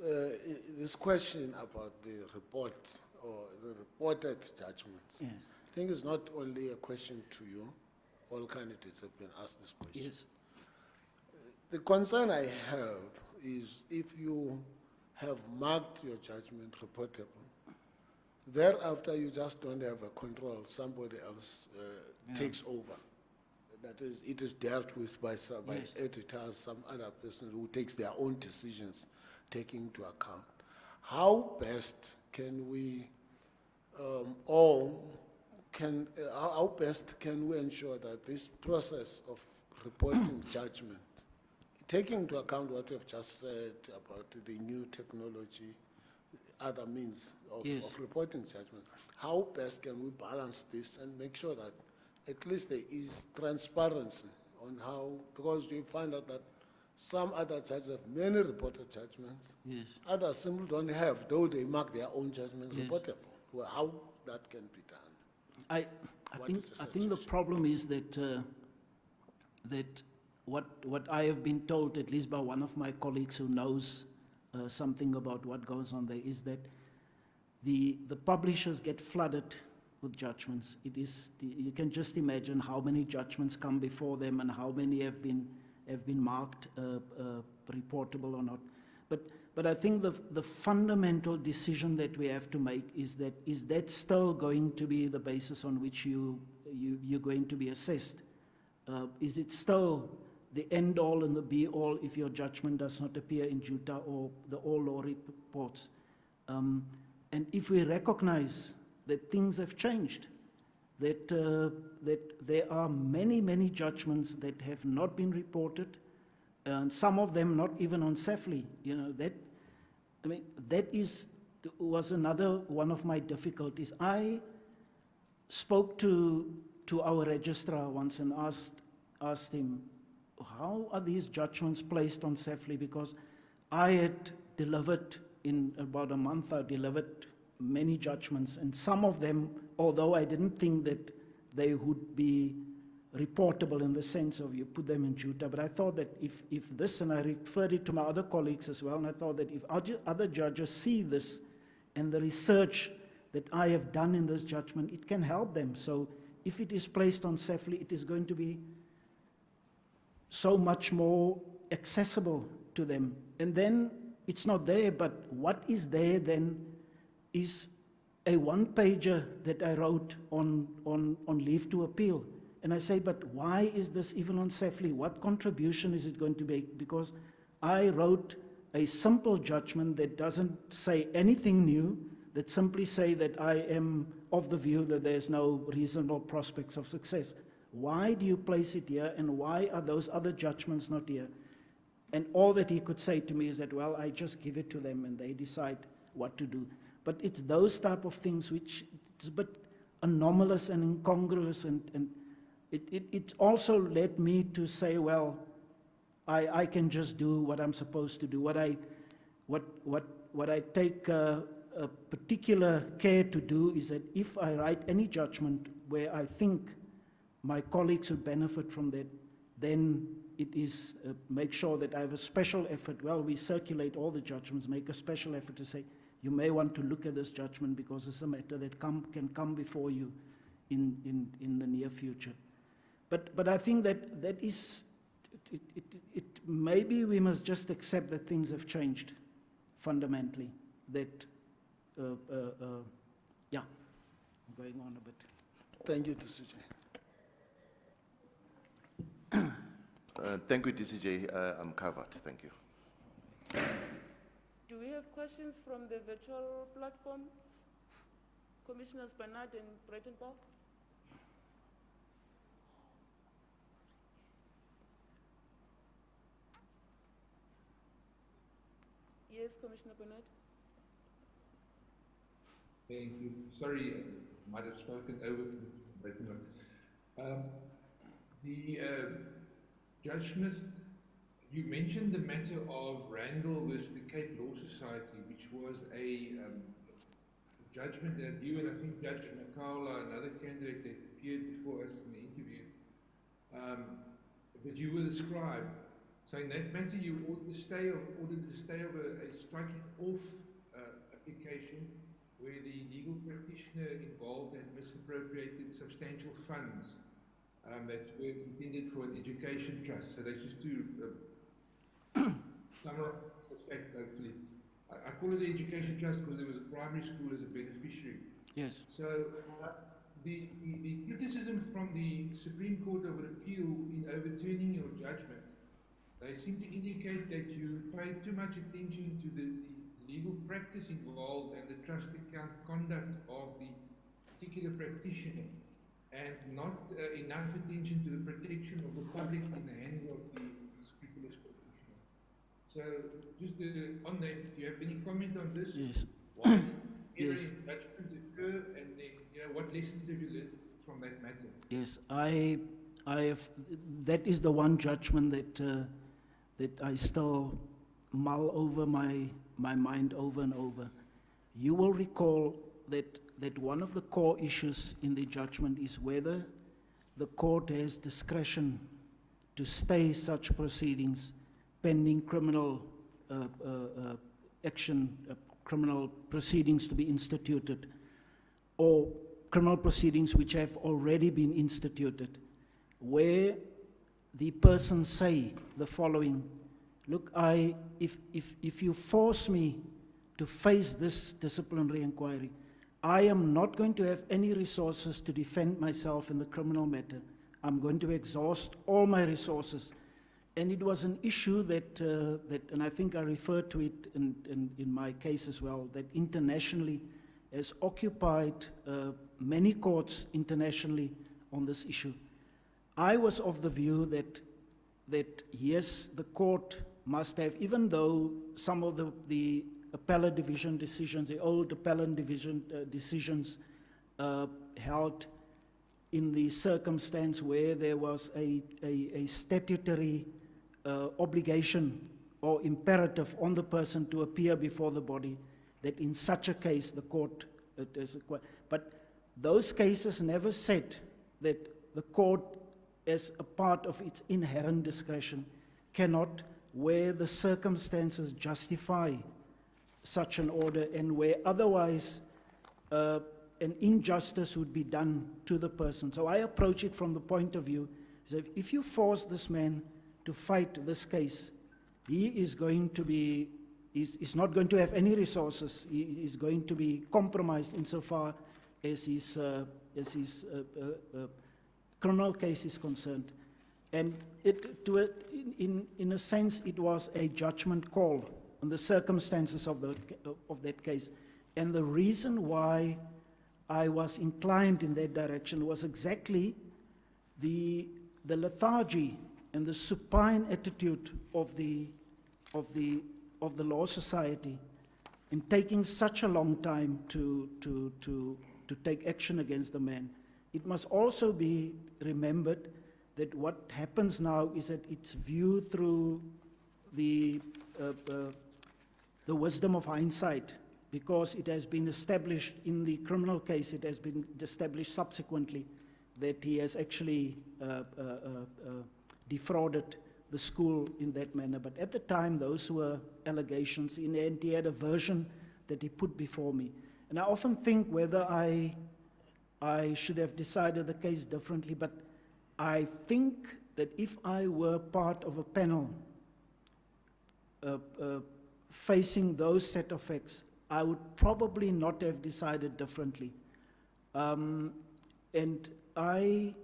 question about the report or the reported judgments. Yes. I think it's not only a question to you. All candidates have been asked this question. Yes. The concern I have is if you have marked your judgment reportable, thereafter you just don't have a control, somebody else takes over. That is, it is dealt with by Yes. editors, some other person who takes their own decisions, taking into account. How best can we, how best can we ensure that this process of reporting judgment, taking into account what we have just said about the new technology, other means of, Yes. of reporting judgment, how best can we balance this and make sure that at least there is transparency on how, because we find out that some other judges have many reported judgments, Yes. others simply don't have, though they mark their own judgments Yes. reportable. Well, how that can be done? I What think is your I think the suggestion? problem is that what I have been told, at least by one of my colleagues who knows something about what goes on there, is that the publishers get flooded with judgments. You can just imagine how many judgments come before them and how many have been marked reportable or not. But I think the fundamental decision that we have to make is that still going to be the basis on which you're going to be assessed? Is it still the end all and the be all if your judgment does not appear in JUTA or the all law reports? And if we recognize that things have changed, that there are many judgments that have not been reported, and some of them not even on SAFLI. You know, that was another one of my difficulties. I spoke to our registrar once and asked him, how are these judgments placed on SAFLI? Because I had delivered, in about a month, I delivered many judgments, and some of them, although I didn't think that they would be reportable in the sense of you put them in JUTA, but I thought that if this, and I referred it to my other colleagues as well, and I thought that if other judges see this and the research that I have done in this judgment, it can help them. So if it is placed on SAFLI, it is going to be so much more accessible to them. And then it's not there, but what is there then is a one-pager that I wrote on leave to appeal. And I say, but why is this even on SAFLI? What contribution is it going to make? Because I wrote a simple judgment that doesn't say anything new, that simply say that I am of the view that there's no reasonable prospects of success. Why do you place it here, and why are those other judgments not here? And all that he could say to me is that, well, I just give it to them and they decide what to do. But it's those type of things which it's a bit anomalous and incongruous, and it also led me to say, well, I can just do what I'm supposed to do. What I take a particular care to do is that if I write any judgment where I think my colleagues would benefit from that, then it is make sure that I have a special effort. Well, we circulate all the judgments, make a special effort to say, you may want to look at this judgment because it's a matter that can come before you in the near future. But I think that is, maybe we must just accept that things have changed fundamentally. That, yeah, I'm going on a bit. Thank you, DCJ. Thank you, DCJ. I'm covered. Thank you. Do we have questions from the virtual platform? Commissioners Bernard and Breitenbach? Yes, Commissioner Bernard. Thank you. Sorry, I might have spoken over Breitenbach. Judge Smith, you mentioned the matter of Randall versus the Cape Law Society, which was a judgment that you and I think Judge Makaula, another candidate that appeared before us in the interview, But you were the scribe. So in that matter, you ordered to stay of a striking off application where the legal practitioner involved had misappropriated substantial funds that were intended for an education trust. So that's just to summarize the fact, hopefully. I call it the education trust because there was a primary school as a beneficiary. Yes. So the criticism from the Supreme Court of Appeal in overturning your judgment, they seem to indicate that you paid too much attention to the legal practice involved and the trust account conduct of the particular practitioner, and not enough attention to the protection of the public in the hands of the scrupulous practitioner. So, just on that, do you have any comment on this? Yes. Why did error Yes. in judgment occur, and then, what lessons have you learned from that matter? Yes, I have. That is the one judgment that I still mull over my mind over and over. You will recall that one of the core issues in the judgment is whether the court has discretion to stay such proceedings pending criminal action, criminal proceedings to be instituted, or criminal proceedings which have already been instituted, where the person say the following: look, if you force me to face this disciplinary inquiry, I am not going to have any resources to defend myself in the criminal matter. I'm going to exhaust all my resources. And it was an issue that, and I think I referred to it in my case as well, that internationally has occupied many courts internationally on this issue. I was of the view that yes, the court must have, even though some of the appellate division decisions, the old appellate division decisions held in the circumstance where there was a statutory obligation or imperative on the person to appear before the body, that in such a case the court, but those cases never said that the court, as a part of its inherent discretion, cannot, where the circumstances justify such an order and where otherwise an injustice would be done to the person. So I approach it from the point of view that if you force this man to fight this case, he is going to be, is not going to have any resources. He is going to be compromised insofar as his criminal case is concerned. And in a sense, it was a judgment call on the circumstances of that case. And the reason why I was inclined in that direction was exactly the lethargy and the supine attitude of the Law Society in taking such a long time to take action against the man. It must also be remembered that what happens now is that it's viewed through the wisdom of hindsight, because it has been established in the criminal case, it has been established subsequently that he has actually defrauded the school in that manner. But at the time, those were allegations. In the end, he had a version that he put before me. And I often think whether I should have decided the case differently, but I think that if I were part of a panel facing those set of facts, I would probably not have decided differently. And I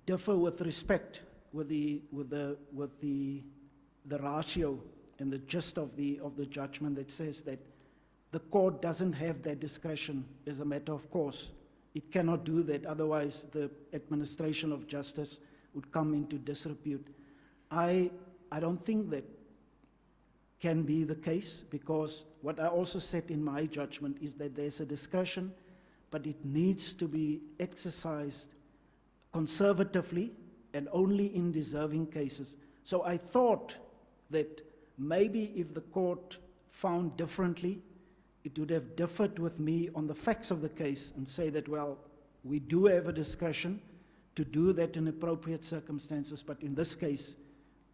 differ with respect with the ratio and the gist of the judgment that says that the court doesn't have that discretion as a matter of course. It cannot do that, otherwise the administration of justice would come into disrepute. I don't think that can be the case, because what I also said in my judgment is that there's a discretion, but it needs to be exercised conservatively and only in deserving cases. So I thought that maybe if the court found differently, it would have differed with me on the facts of the case and say that, well, we do have a discretion to do that in appropriate circumstances, but in this case,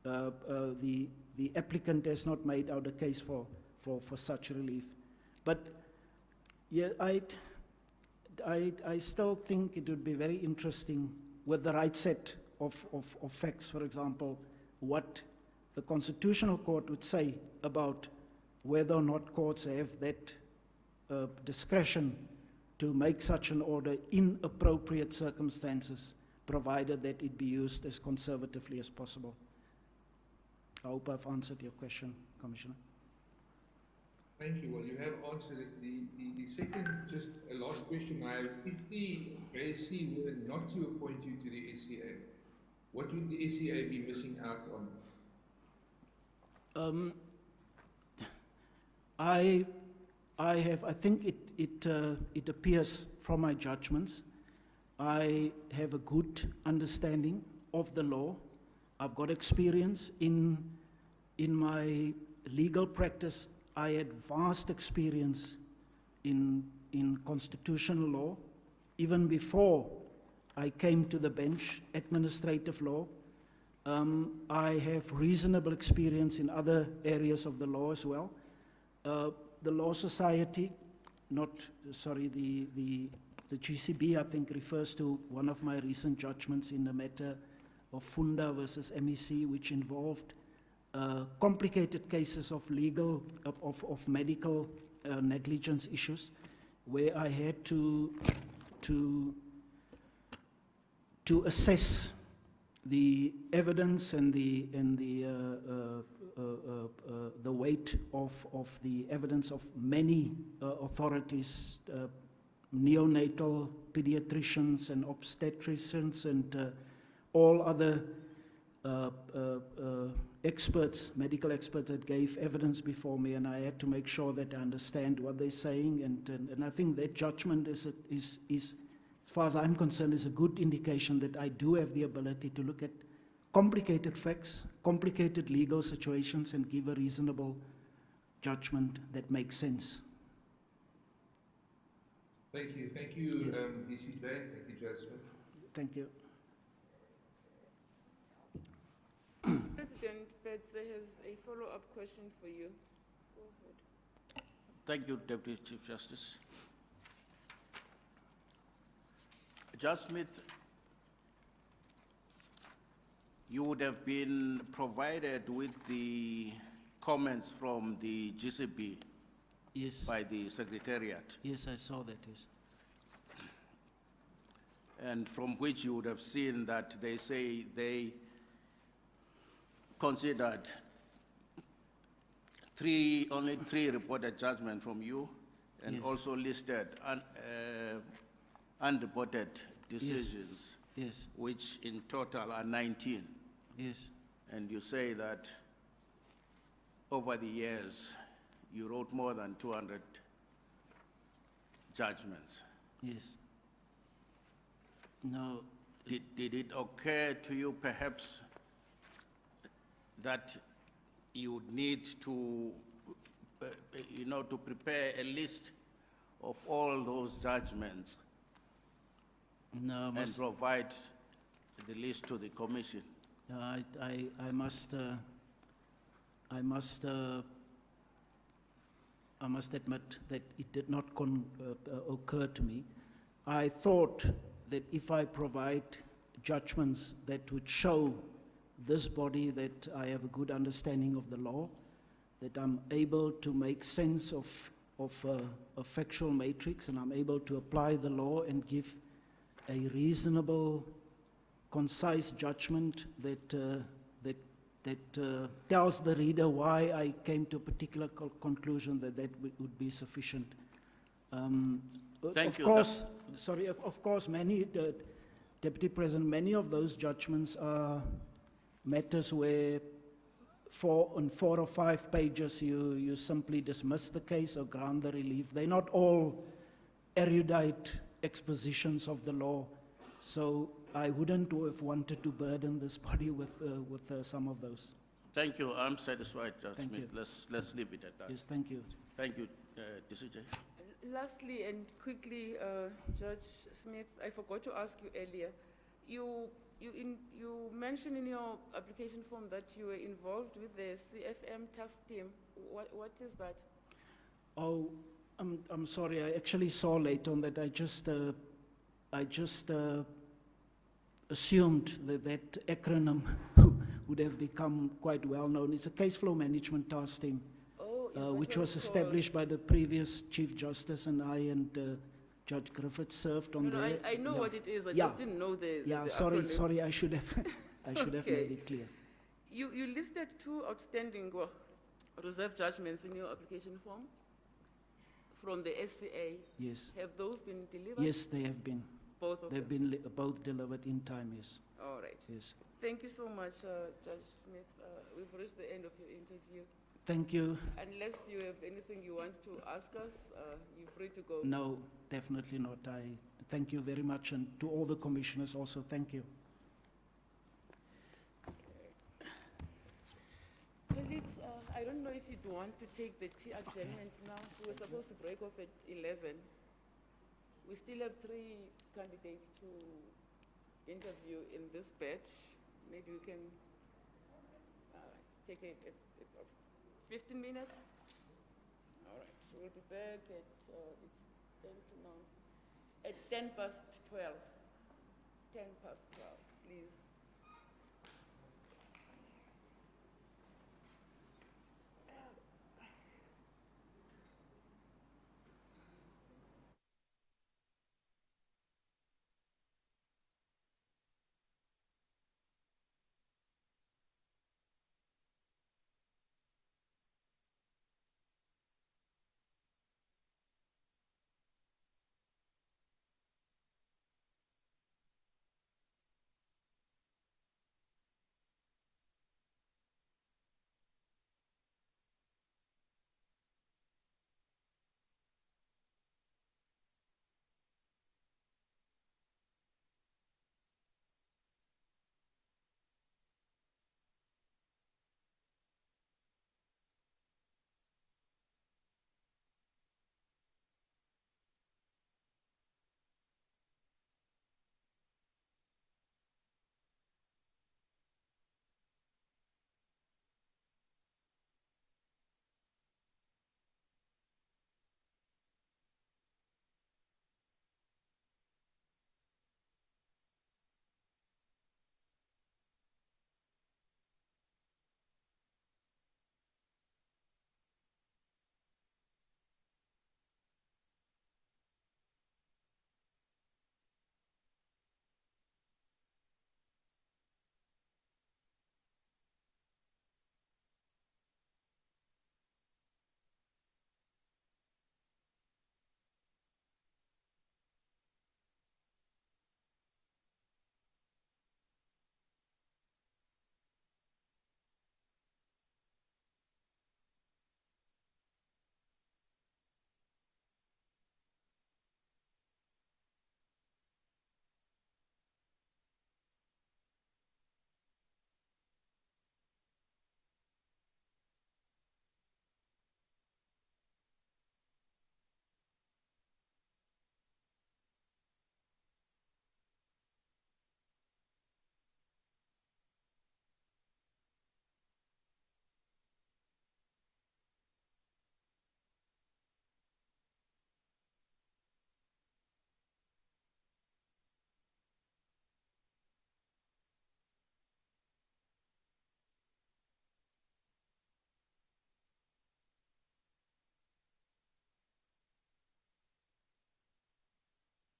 the applicant has not made out a case for such relief. But yeah, I still think it would be very interesting with the right set of facts, for example, what the Constitutional Court would say about whether or not courts have that discretion to make such an order in appropriate circumstances, provided that it be used as conservatively as possible. I hope I've answered your question, Commissioner. Thank you. Well, you have answered it. The second, just a last question I have. If the JSC were not to appoint you to the SCA, what would the SCA be missing out on? I think it appears from my judgments. I have a good understanding of the law. I've got experience in my legal practice. I had vast experience in constitutional law. Even before I came to the bench, administrative law. I have reasonable experience in other areas of the law as well. The Law Society, the GCB, I think, refers to one of my recent judgments in the matter of Funda versus MEC, which involved complicated cases of legal, of medical negligence issues, where I had to assess the evidence and the weight of the evidence of many authorities, neonatal pediatricians and obstetricians and all other experts, medical experts that gave evidence before me, and I had to make sure that I understand what they're saying, and I think that judgment is, as far as I'm concerned, is a good indication that I do have the ability to look at complicated facts, complicated legal situations, and give a reasonable judgment that makes sense. Thank you. Thank you, Yes. DCJ. Thank you, Judge Smith. Thank you. President Betze has a follow-up question for you. Go ahead. Thank you, Deputy Chief Justice. Judge Smith, you would have been provided with the comments from the GCB. Yes. By the Secretariat. Yes, I saw that, yes. And from which you would have seen that they say they considered only three reported judgments from you, and yes. also listed unreported decisions, yes. which in total are 19. Yes. And you say that over the years, you wrote more than 200 judgments. Yes. No. Did it occur to you perhaps that you would need to, to prepare a list of all those judgments? No, and provide the list to the Commission? No, I must admit that it did not occur to me. I thought that if I provide judgments that would show this body that I have a good understanding of the law, that I'm able to make sense of a factual matrix, and I'm able to apply the law and give a reasonable, concise judgment that tells the reader why I came to a particular conclusion, that would be sufficient. Thank you. Of course, Deputy President, many of those judgments are matters where on 4 or 5 pages you simply dismiss the case or grant the relief. They're not all erudite expositions of the law, so I wouldn't have wanted to burden this body with some of those. Thank you. I'm satisfied, Judge Thank Smith. you. Let's leave it at that. Yes, thank you. Thank you, DCJ. Lastly and quickly, Judge Smith, I forgot to ask you earlier, you mentioned in your application form that you were involved with the CFM task team. What is that? Oh, I'm sorry, I actually saw late on that. I just assumed that acronym would have become quite well known. It's a case flow management task team, Oh, is that which what was it's established by the previous Chief Justice, and I and Judge Griffith served on called? No, there. I know Yeah. what it is. I Yeah. just didn't know the Yeah, the sorry, acronym. sorry, I should have, I should have Okay. made it clear. You listed two outstanding reserve judgments in your application form from the SCA. Yes. Have those been delivered? Yes, they have been. Both of They've them? been both delivered in time, yes. All right. Yes. Thank you so much, Judge Smith. We've reached the end of your interview. Thank you. Unless you have anything you want to ask us, you're free to go. No, definitely not. I thank you very much, and to all the commissioners also, thank you. Colleagues, I don't know if you'd want to take the tea adjournment now. We were supposed to break off at 11. We still have 3 candidates to interview in this batch. Maybe we can take a 15 minutes? All right, so we'll be back at, it's 10 to now, at 10 past 12. 10 past 12, please.